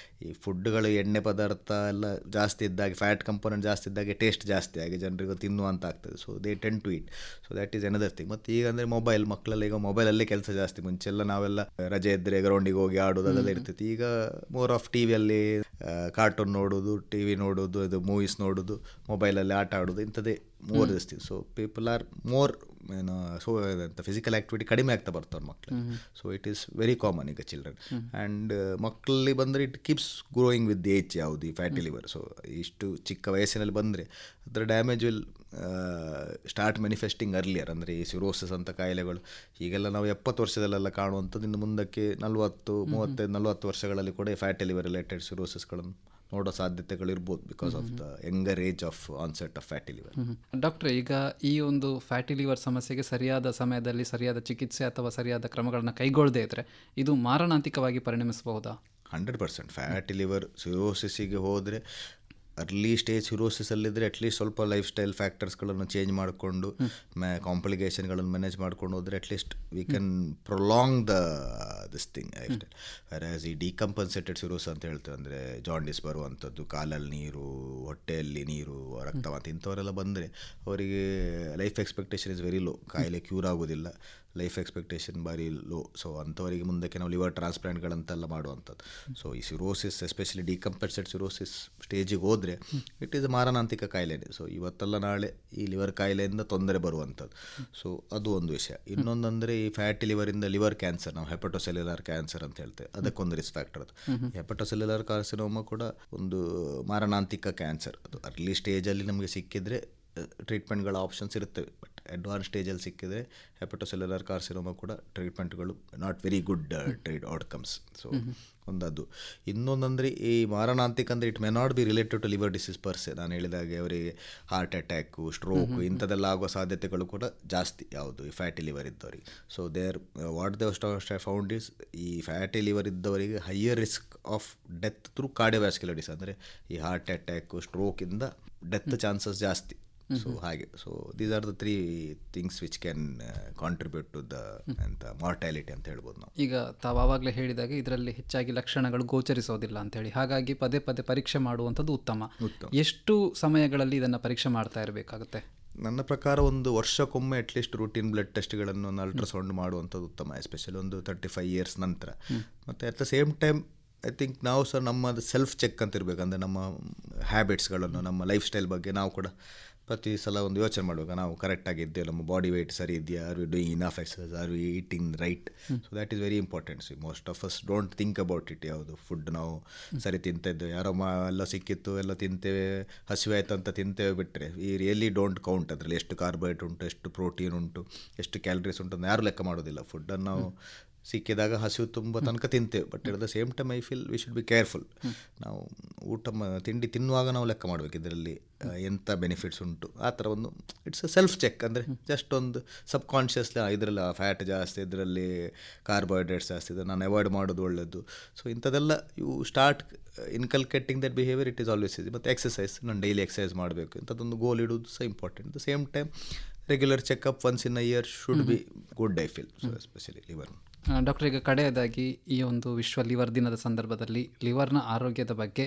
ಈ ಫುಡ್ಗಳು, ಎಣ್ಣೆ ಪದಾರ್ಥ ಎಲ್ಲ ಜಾಸ್ತಿ ಇದ್ದಾಗೆ, ಫ್ಯಾಟ್ ಕಂಪೋನೆಂಟ್ ಜಾಸ್ತಿ ಇದ್ದಾಗೆ ಟೇಸ್ಟ್ ಜಾಸ್ತಿ ಆಗಿ ಜನರಿಗೆ ತಿನ್ನುವಂತ ಆಗ್ತದೆ. So they tend to eat. So that is another thing. ಮತ್ತು ಈಗ ಅಂದರೆ ಮೊಬೈಲ್, ಮಕ್ಕಳಲ್ಲಿ ಈಗ ಮೊಬೈಲಲ್ಲೇ ಕೆಲಸ ಜಾಸ್ತಿ. ಮುಂಚೆಲ್ಲ ನಾವೆಲ್ಲ ರಜೆ ಇದ್ದರೆ ಗ್ರೌಂಡಿಗೆ ಹೋಗಿ ಆಡೋದು ಅದೆಲ್ಲ ಇರ್ತಿತ್ತು. ಈಗ ಮೋರ್ ಆಫ್ ಟಿವಿಯಲ್ಲಿ ಕಾರ್ಟೂನ್ ನೋಡೋದು, ಟಿವಿ ನೋಡೋದು, ಇದು ಮೂವೀಸ್ ನೋಡೋದು, ಮೊಬೈಲಲ್ಲಿ ಆಟ ಆಡೋದು, ಇಂಥದ್ದೇ ಮೋರ್ ದಿಸ್ತೀವಿ. So people are more so ಅಂತ ಫಿಸಿಕಲ್ ಆ್ಯಕ್ಟಿವಿಟಿ ಕಡಿಮೆ ಆಗ್ತಾ ಬರ್ತಾರೆ ಮಕ್ಕಳು. So it is very common ಈಗ ಚಿಲ್ಡ್ರನ್. ಆ್ಯಂಡ್ ಮಕ್ಕಳಲ್ಲಿ ಬಂದರೆ it keeps growing with age. ಯಾವುದು ಈ ಫ್ಯಾಟಿ ಲಿವರ್. ಸೊ ಇಷ್ಟು ಚಿಕ್ಕ ವಯಸ್ಸಿನಲ್ಲಿ ಬಂದರೆ ಅದರ damage will start manifesting earlier. ಅಂದರೆ ಈ ಸಿರೋಸಿಸ್ ಅಂತ ಕಾಯಿಲೆಗಳು ಈಗೆಲ್ಲ ನಾವು 70 ವರ್ಷದಲ್ಲೆಲ್ಲ ಕಾಣುವಂಥದ್ದು, ಇನ್ನು ಮುಂದಕ್ಕೆ 40, 35, 40 ವರ್ಷಗಳಲ್ಲಿ ಕೂಡ ಫ್ಯಾಟಿ ಲಿವರ್ ರಿಲೇಟೆಡ್ ಸಿರೋಸಿಸ್ಗಳನ್ನು ನೋಡೋ ಸಾಧ್ಯತೆಗಳು ಇರ್ಬೋದು because of the younger age of onset of fatty liver. ಡಾಕ್ಟ್ರೆ, ಈಗ ಈ ಒಂದು ಫ್ಯಾಟಿ ಲಿವರ್ ಸಮಸ್ಯೆಗೆ ಸರಿಯಾದ ಸಮಯದಲ್ಲಿ ಸರಿಯಾದ ಚಿಕಿತ್ಸೆ ಅಥವಾ ಸರಿಯಾದ ಕ್ರಮಗಳನ್ನು ಕೈಗೊಳ್ಳದೇ ಇದ್ದರೆ ಇದು ಮಾರಣಾಂತಿಕವಾಗಿ ಪರಿಣಮಿಸಬಹುದಾ? 100% ಫ್ಯಾಟಿ ಲಿವರ್ ಸಿರೋಸಿಸ್ಸಿಗೆ ಹೋದರೆ, ಅರ್ಲಿ ಸ್ಟೇಜ್ ಸಿರೋಸಿಸಲ್ಲಿದ್ದರೆ ಅಟ್ಲೀಸ್ಟ್ ಸ್ವಲ್ಪ ಲೈಫ್ ಸ್ಟೈಲ್ ಫ್ಯಾಕ್ಟರ್ಸ್ಗಳನ್ನು ಚೇಂಜ್ ಮಾಡಿಕೊಂಡು ಕಾಂಪ್ಲಿಕೇಶನ್ಗಳನ್ನು ಮ್ಯಾನೇಜ್ ಮಾಡ್ಕೊಂಡು ಹೋದರೆ at least we can prolong this thing lifestyle. Whereas ಈ ಡಿಕಂಪನ್ಸೇಟೆಡ್ ಸಿರೋಸ್ ಅಂತ ಹೇಳ್ತೇವೆ, ಅಂದರೆ ಜಾಂಡಿಸ್ ಬರುವಂಥದ್ದು, ಕಾಲಲ್ಲಿ ನೀರು, ಹೊಟ್ಟೆಯಲ್ಲಿ ನೀರು, ರಕ್ತವಾಂತಿ, ಇಂಥವರೆಲ್ಲ ಬಂದರೆ ಅವರಿಗೆ life expectation is very low. ಕಾಯಿಲೆ ಕ್ಯೂರ್ ಆಗೋದಿಲ್ಲ, ಲೈಫ್ ಎಕ್ಸ್ಪೆಕ್ಟೇಷನ್ ಭಾರಿ ಲೋ. ಸೊ ಅಂಥವರಿಗೆ ಮುಂದಕ್ಕೆ ನಾವು ಲಿವರ್ ಟ್ರಾನ್ಸ್ಪ್ಲಾಂಟ್ಗಳಂತೆಲ್ಲ ಮಾಡುವಂಥದ್ದು. ಸೊ ಈ ಸಿರೋಸಿಸ್, ಎಸ್ಪೆಷಲಿ ಡಿಕಂಪನ್ಸೇಟೆಡ್ ಸಿರೋಸಿಸ್ ಸ್ಟೇಜಿಗೆ ಹೋದರೆ ಇಟ್ ಈಸ್ ಮಾರಣಾಂತಿಕ ಕಾಯಿಲೆನೇ. ಸೊ ಇವತ್ತಲ್ಲ ನಾಳೆ ಈ ಲಿವರ್ ಕಾಯಿಲೆಯಿಂದ ತೊಂದರೆ ಬರುವಂಥದ್ದು. ಸೊ ಅದು ಒಂದು ವಿಷಯ. ಇನ್ನೊಂದಂದರೆ ಈ ಫ್ಯಾಟಿ ಲಿವರಿಂದ ಲಿವರ್ ಕ್ಯಾನ್ಸರ್, ನಾವು ಹೆಪಟೋಸೆಲ್ಯುಲರ್ ಕ್ಯಾನ್ಸರ್ ಅಂತ ಹೇಳ್ತೇವೆ, ಅದಕ್ಕೊಂದು ರಿಸ್ಕ್ ಫ್ಯಾಕ್ಟರ್. ಅದು ಹೆಪಟೋಸೆಲ್ಯುಲರ್ ಕಾರ್ಸಿನೋಮ ಕೂಡ ಒಂದು ಮಾರಣಾಂತಿಕ ಕ್ಯಾನ್ಸರ್. ಅದು ಅರ್ಲಿ ಸ್ಟೇಜಲ್ಲಿ ನಮಗೆ ಸಿಕ್ಕಿದರೆ ಟ್ರೀಟ್ಮೆಂಟ್ಗಳ ಆಪ್ಷನ್ಸ್ ಇರುತ್ತವೆ. ಬಟ್ ಅಡ್ವಾನ್ಸ್ ಸ್ಟೇಜಲ್ಲಿ ಸಿಕ್ಕಿದರೆ ಹೆಪಟೋಸೆಲ್ಯುಲರ್ ಕಾರ್ಸಿನೋಮ ಕೂಡ ಟ್ರೀಟ್ಮೆಂಟ್ಗಳು not very good outcomes. So ಒಂದದು. ಇನ್ನೊಂದಂದರೆ ಈ ಮಾರಣಾಂತಿಕ ಅಂದರೆ it may not be related to liver disease per se. ನಾನು ಹೇಳಿದಾಗೆ ಅವರಿಗೆ ಹಾರ್ಟ್ ಅಟ್ಯಾಕು, ಸ್ಟ್ರೋಕು ಇಂಥದ್ದೆಲ್ಲ ಆಗುವ ಸಾಧ್ಯತೆಗಳು ಕೂಡ ಜಾಸ್ತಿ ಯಾವುದು ಈ ಫ್ಯಾಟಿ ಲಿವರ್ ಇದ್ದವರಿಗೆ. So there what they found is, ಈ ಫ್ಯಾಟಿ ಲಿವರ್ ಇದ್ದವರಿಗೆ higher risk of death through cardiovascular disease, ಅಂದರೆ ಈ ಹಾರ್ಟ್ ಅಟ್ಯಾಕು, ಸ್ಟ್ರೋಕಿಂದ ಡೆತ್ ಚಾನ್ಸಸ್ ಜಾಸ್ತಿ. ಸೊ ಹಾಗೆ, so these are the 3 things which can contribute to the mortality ಅಂತ ಹೇಳ್ಬೋದು ನಾವು. ಈಗ ತಾವು ಆವಾಗಲೇ ಹೇಳಿದಾಗ ಇದರಲ್ಲಿ ಹೆಚ್ಚಾಗಿ ಲಕ್ಷಣಗಳು ಗೋಚರಿಸೋದಿಲ್ಲ ಅಂತೇಳಿ, ಹಾಗಾಗಿ ಪದೇ ಪದೇ ಪರೀಕ್ಷೆ ಮಾಡುವಂಥದ್ದು ಉತ್ತಮ. ಎಷ್ಟು ಸಮಯಗಳಲ್ಲಿ ಇದನ್ನು ಪರೀಕ್ಷೆ ಮಾಡ್ತಾ ಇರಬೇಕಾಗುತ್ತೆ? ನನ್ನ ಪ್ರಕಾರ ಒಂದು ವರ್ಷಕ್ಕೊಮ್ಮೆ ಅಟ್ಲೀಸ್ಟ್ ರೂಟೀನ್ ಬ್ಲಡ್ ಟೆಸ್ಟ್ಗಳನ್ನು ಒಂದು ಅಲ್ಟ್ರಾಸೌಂಡ್ ಮಾಡುವಂಥದ್ದು ಉತ್ತಮ, ಎಸ್ಪೆಷಲಿ ಒಂದು 35 ಇಯರ್ಸ್ ನಂತರ. ಮತ್ತು at the same time I think ನಾವು ಸಹ ನಮ್ಮದು ಸೆಲ್ಫ್ ಚೆಕ್ ಅಂತ ಇರಬೇಕು. ಅಂದರೆ ನಮ್ಮ ಹ್ಯಾಬಿಟ್ಸ್ಗಳನ್ನು, ನಮ್ಮ ಲೈಫ್ ಸ್ಟೈಲ್ ಬಗ್ಗೆ ನಾವು ಕೂಡ ಪ್ರತಿ ಸಲ ಒಂದು ಯೋಚನೆ ಮಾಡಬೇಕು. ನಾವು ಕರೆಕ್ಟಾಗಿ ಇದ್ದೇವೆ, ನಮ್ಮ ಬಾಡಿ ವೆಯ್ಟ್ ಸರಿ ಇದೆಯಾ, are we doing enough exercise, are we eating right. So that is very important. So most of us don't think about it. ಯಾವುದು ಫುಡ್ ನಾವು ಸರಿ ತಿಂತಿದ್ದೇವೆ, ಯಾರೋ ಎಲ್ಲ ಸಿಕ್ಕಿತ್ತು ಎಲ್ಲ ತಿಂತೇವೆ, ಹಸಿವೆ ಆಯಿತು ಅಂತ ತಿಂತೇವೆ ಬಿಟ್ಟರೆ ಈ ರಿಯಲಿ ಡೋಂಟ್ ಕೌಂಟ್. ಅದರಲ್ಲಿ ಎಷ್ಟು ಕಾರ್ಬೋಹೈಡ್ರೇಟ್ ಉಂಟು, ಎಷ್ಟು ಪ್ರೋಟೀನ್ ಉಂಟು, ಎಷ್ಟು ಕ್ಯಾಲರೀಸ್ ಉಂಟು ಅಂತ ಯಾರು ಲೆಕ್ಕ ಮಾಡೋದಿಲ್ಲ. ಫುಡ್ಡನ್ನು ನಾವು ಸಿಕ್ಕಿದಾಗ ಹಸಿವು ತುಂಬ ತನಕ ತಿಂತೇವೆ. But at the same time I feel we should be careful. ನಾವು ತಿಂಡಿ ತಿನ್ನುವಾಗ ನಾವು ಲೆಕ್ಕ ಮಾಡಬೇಕು, ಇದರಲ್ಲಿ ಎಂಥ ಬೆನಿಫಿಟ್ಸ್ ಉಂಟು ಆ ಥರ ಒಂದು. It's a self check. ಅಂದರೆ ಜಸ್ಟ್ ಒಂದು ಸಬ್ ಕಾನ್ಷಿಯಸ್ಲಿ ಇದರಲ್ಲಿ ಫ್ಯಾಟ್ ಜಾಸ್ತಿ, ಇದರಲ್ಲಿ ಕಾರ್ಬೋಹೈಡ್ರೇಟ್ಸ್ ಜಾಸ್ತಿ, ಇದನ್ನು ನಾನು ಅವಾಯ್ಡ್ ಮಾಡೋದು ಒಳ್ಳೆಯದು. ಸೊ ಇಂಥದ್ದೆಲ್ಲ you start inculcating that behaviour, it is always easy. ಮತ್ತು ಎಕ್ಸಸೈಸ್, ನಾನು ಡೈಲಿ ಎಕ್ಸಸೈಸ್ ಮಾಡಬೇಕು ಇಂಥದ್ದೊಂದು ಗೋಲ್ ಇಡೋದು ಸಹ important. The same time regular checkup once in a year should be good, I feel. So especially liver. Doctor, ಈಗ ಕಡೆಯದಾಗಿ ಈ ಒಂದು ವಿಶ್ವ ಲಿವರ್ ದಿನದ ಸಂದರ್ಭದಲ್ಲಿ ಲಿವರ್ನ ಆರೋಗ್ಯದ ಬಗ್ಗೆ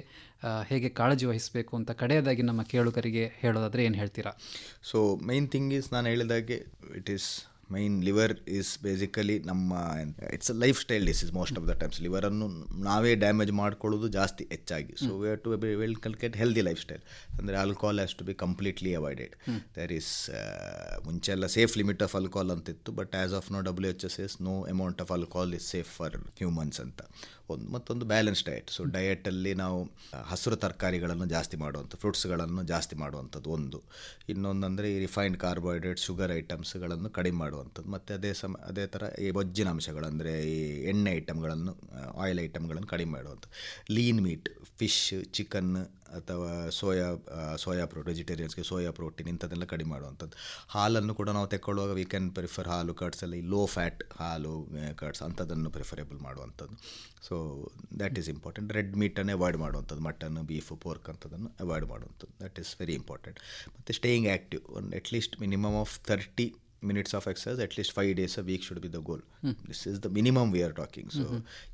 ಹೇಗೆ ಕಾಳಜಿ ವಹಿಸಬೇಕು ಅಂತ ಕಡೆಯದಾಗಿ ನಮ್ಮ ಕೇಳುಗರಿಗೆ ಹೇಳೋದಾದರೆ ಏನು ಹೇಳ್ತೀರಾ? ಸೊ ಮೈನ್ ಥಿಂಗ್ ಈಸ್, ನಾನು ಹೇಳಿದಾಗೆ it is main liver is basically ನಮ್ಮ it's a lifestyle disease. Most of the times ಲಿವರನ್ನು ನಾವೇ ಡ್ಯಾಮೇಜ್ ಮಾಡ್ಕೊಳ್ಳೋದು ಜಾಸ್ತಿ ಹೆಚ್ಚಾಗಿ. So we have to well inculcate healthy lifestyle. ಅಂದರೆ alcohol has to be completely avoided. There is ಮುಂಚೆ ಎಲ್ಲ safe limit of alcohol ಅಂತಿತ್ತು, but as of now WHO says no amount of alcohol is safe for humans ಅಂತ. ಮತ್ತೊಂದು balance diet. So ಡಯಟಲ್ಲಿ ನಾವು ಹಸಿರು ತರಕಾರಿಗಳನ್ನು ಜಾಸ್ತಿ ಮಾಡುವಂಥ, ಫ್ರೂಟ್ಸ್ಗಳನ್ನು ಜಾಸ್ತಿ ಮಾಡುವಂಥದ್ದು ಒಂದು. ಇನ್ನೊಂದಂದರೆ ಈ ರಿಫೈನ್ಡ್ ಕಾರ್ಬೋಹೈಡ್ರೇಟ್, ಶುಗರ್ ಐಟಮ್ಸ್ಗಳನ್ನು ಕಡಿಮೆ ಮಾಡುವಂಥದ್ದು. ಮತ್ತು ಅದೇ ಥರ ಈ ಬೊಜ್ಜಿನ ಅಂಶಗಳು, ಅಂದರೆ ಈ ಎಣ್ಣೆ ಐಟಮ್ಗಳನ್ನು, ಆಯಿಲ್ ಐಟಮ್ಗಳನ್ನು ಕಡಿಮೆ ಮಾಡುವಂಥದ್ದು. ಲೀನ್ ಮೀಟ್, ಫಿಶ್, ಚಿಕನ್ ಅಥವಾ ಸೋಯಾ ವೆಜಿಟೇರಿಯನ್ಸ್ಗೆ ಸೋಯಾ ಪ್ರೋಟೀನ್ ಇಂಥದ್ದೆಲ್ಲ ಕಡಿಮೆ ಮಾಡುವಂಥದ್ದು. ಹಾಲನ್ನು ಕೂಡ ನಾವು ತೆಕ್ಕೊಳ್ಳುವಾಗ ವಿ ಕ್ಯಾನ್ ಪ್ರಿಫರ್ ಹಾಲು ಕಟ್ಸ್ ಎಲ್ಲ, ಈ ಲೋ ಫ್ಯಾಟ್ ಹಾಲು ಕಟ್ಸ್ ಅಂಥದ್ದನ್ನು ಪ್ರಿಫರೇಬಲ್ ಮಾಡುವಂಥದ್ದು. So that is important. Red ಮೀಟನ್ನೇ ಅವಾಯ್ಡ್ ಮಾಡುವಂಥದ್ದು, ಮಟನ್, ಬೀಫು, ಪೋರ್ಕ್ ಅಂಥದ್ದನ್ನು ಅವಾಯ್ಡ್ ಮಾಡುವಂಥದ್ದು. That is very important. ಮತ್ತು ಸ್ಟೇಯಿಂಗ್ ಆ್ಯಕ್ಟಿವ್, ಒಂದು at least minimum of 30 minutes of exercise at least 5 days a week should be the goal. This is the minimum we are talking. So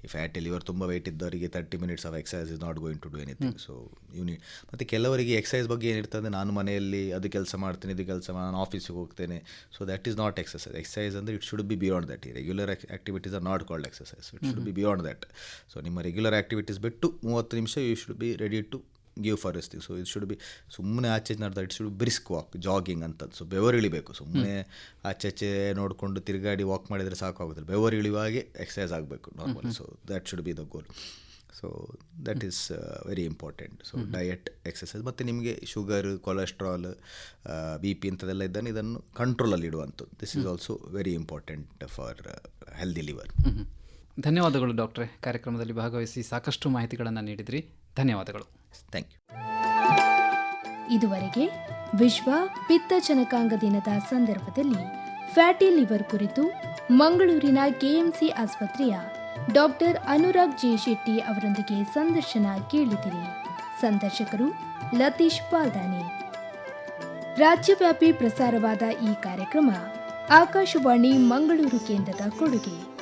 if fatty liver ತುಂಬ weight ಇದ್ದವರಿಗೆ 30 minutes of exercise is not going to do anything. So you need. ಮತ್ತು ಕೆಲವರಿಗೆ exercise ಬಗ್ಗೆ ಏನಿರ್ತದೆ, ನಾನು ಮನೆಯಲ್ಲಿ ಅದು ಕೆಲಸ ಮಾಡ್ತೇನೆ, ಇದು ಕೆಲಸ ನಾನು ಆಫೀಸಿಗೆ ಹೋಗ್ತೇನೆ. So that is not exercise. Exercise ಅಂದರೆ it should be beyond that. ಈ regular activities are not called exercise. It should be beyond that. So ನಿಮ್ಮ ರೆಗ್ಯುಲರ್ ಆ್ಯಕ್ಟಿವಿಟೀಸ್ ಬಿಟ್ಟು 30 ನಿಮಿಷ you should be ready to give for this thing. So ಇದು should be ಸುಮ್ಮನೆ ಆಚೆ ನಡೆದ, it should brisk walk, jogging ಅಂತದ್ದು. So ಬೆವರು ಇಳಿಬೇಕು. ಸುಮ್ಮನೆ ಆಚೆ ನೋಡಿಕೊಂಡು ತಿರುಗಾಡಿ ವಾಕ್ ಮಾಡಿದರೆ ಸಾಕಾಗೋದಿಲ್ಲ. ಬೆವರು ಇಳಿಯುವಾಗೆ ಎಕ್ಸಸೈಸ್ ಆಗಬೇಕು normally. So that should be the goal. So that is very important. So diet, exercise, ಮತ್ತು ನಿಮಗೆ ಶುಗರ್, ಕೊಲೆಸ್ಟ್ರಾಲ್, BP ಇಂಥದ್ದೆಲ್ಲ ಇದ್ದಾನೆ, ಇದನ್ನು ಕಂಟ್ರೋಲಲ್ಲಿ ಇಡುವಂಥದ್ದು. This is also very important for healthy liver. ಧನ್ಯವಾದಗಳು ಡಾಕ್ಟ್ರೆ, ಕಾರ್ಯಕ್ರಮದಲ್ಲಿ ಭಾಗವಹಿಸಿ ಸಾಕಷ್ಟು ಮಾಹಿತಿಗಳನ್ನು ನೀಡಿದ್ರಿ. ಧನ್ಯವಾದಗಳು. Thank you. ಇದುವರೆಗೆ ವಿಶ್ವ ಪಿತ್ತಜನಕಾಂಗ ದಿನದ ಸಂದರ್ಭದಲ್ಲಿ ಫ್ಯಾಟಿ ಲಿವರ್ ಕುರಿತು ಮಂಗಳೂರಿನ ಕೆಎಂಸಿ ಆಸ್ಪತ್ರೆಯ ಡಾಕ್ಟರ್ ಅನುರಾಗ್ ಜೆ ಶೆಟ್ಟಿ ಅವರೊಂದಿಗೆ ಸಂದರ್ಶನ ಕೇಳಿದಿರಿ. ಸಂದರ್ಶಕರು ಲತೀಶ್ ಪಾಲ್ದಾನಿ. ರಾಜ್ಯವ್ಯಾಪಿ ಪ್ರಸಾರವಾದ ಈ ಕಾರ್ಯಕ್ರಮ ಆಕಾಶವಾಣಿ ಮಂಗಳೂರು ಕೇಂದ್ರದ ಕೊಡುಗೆ.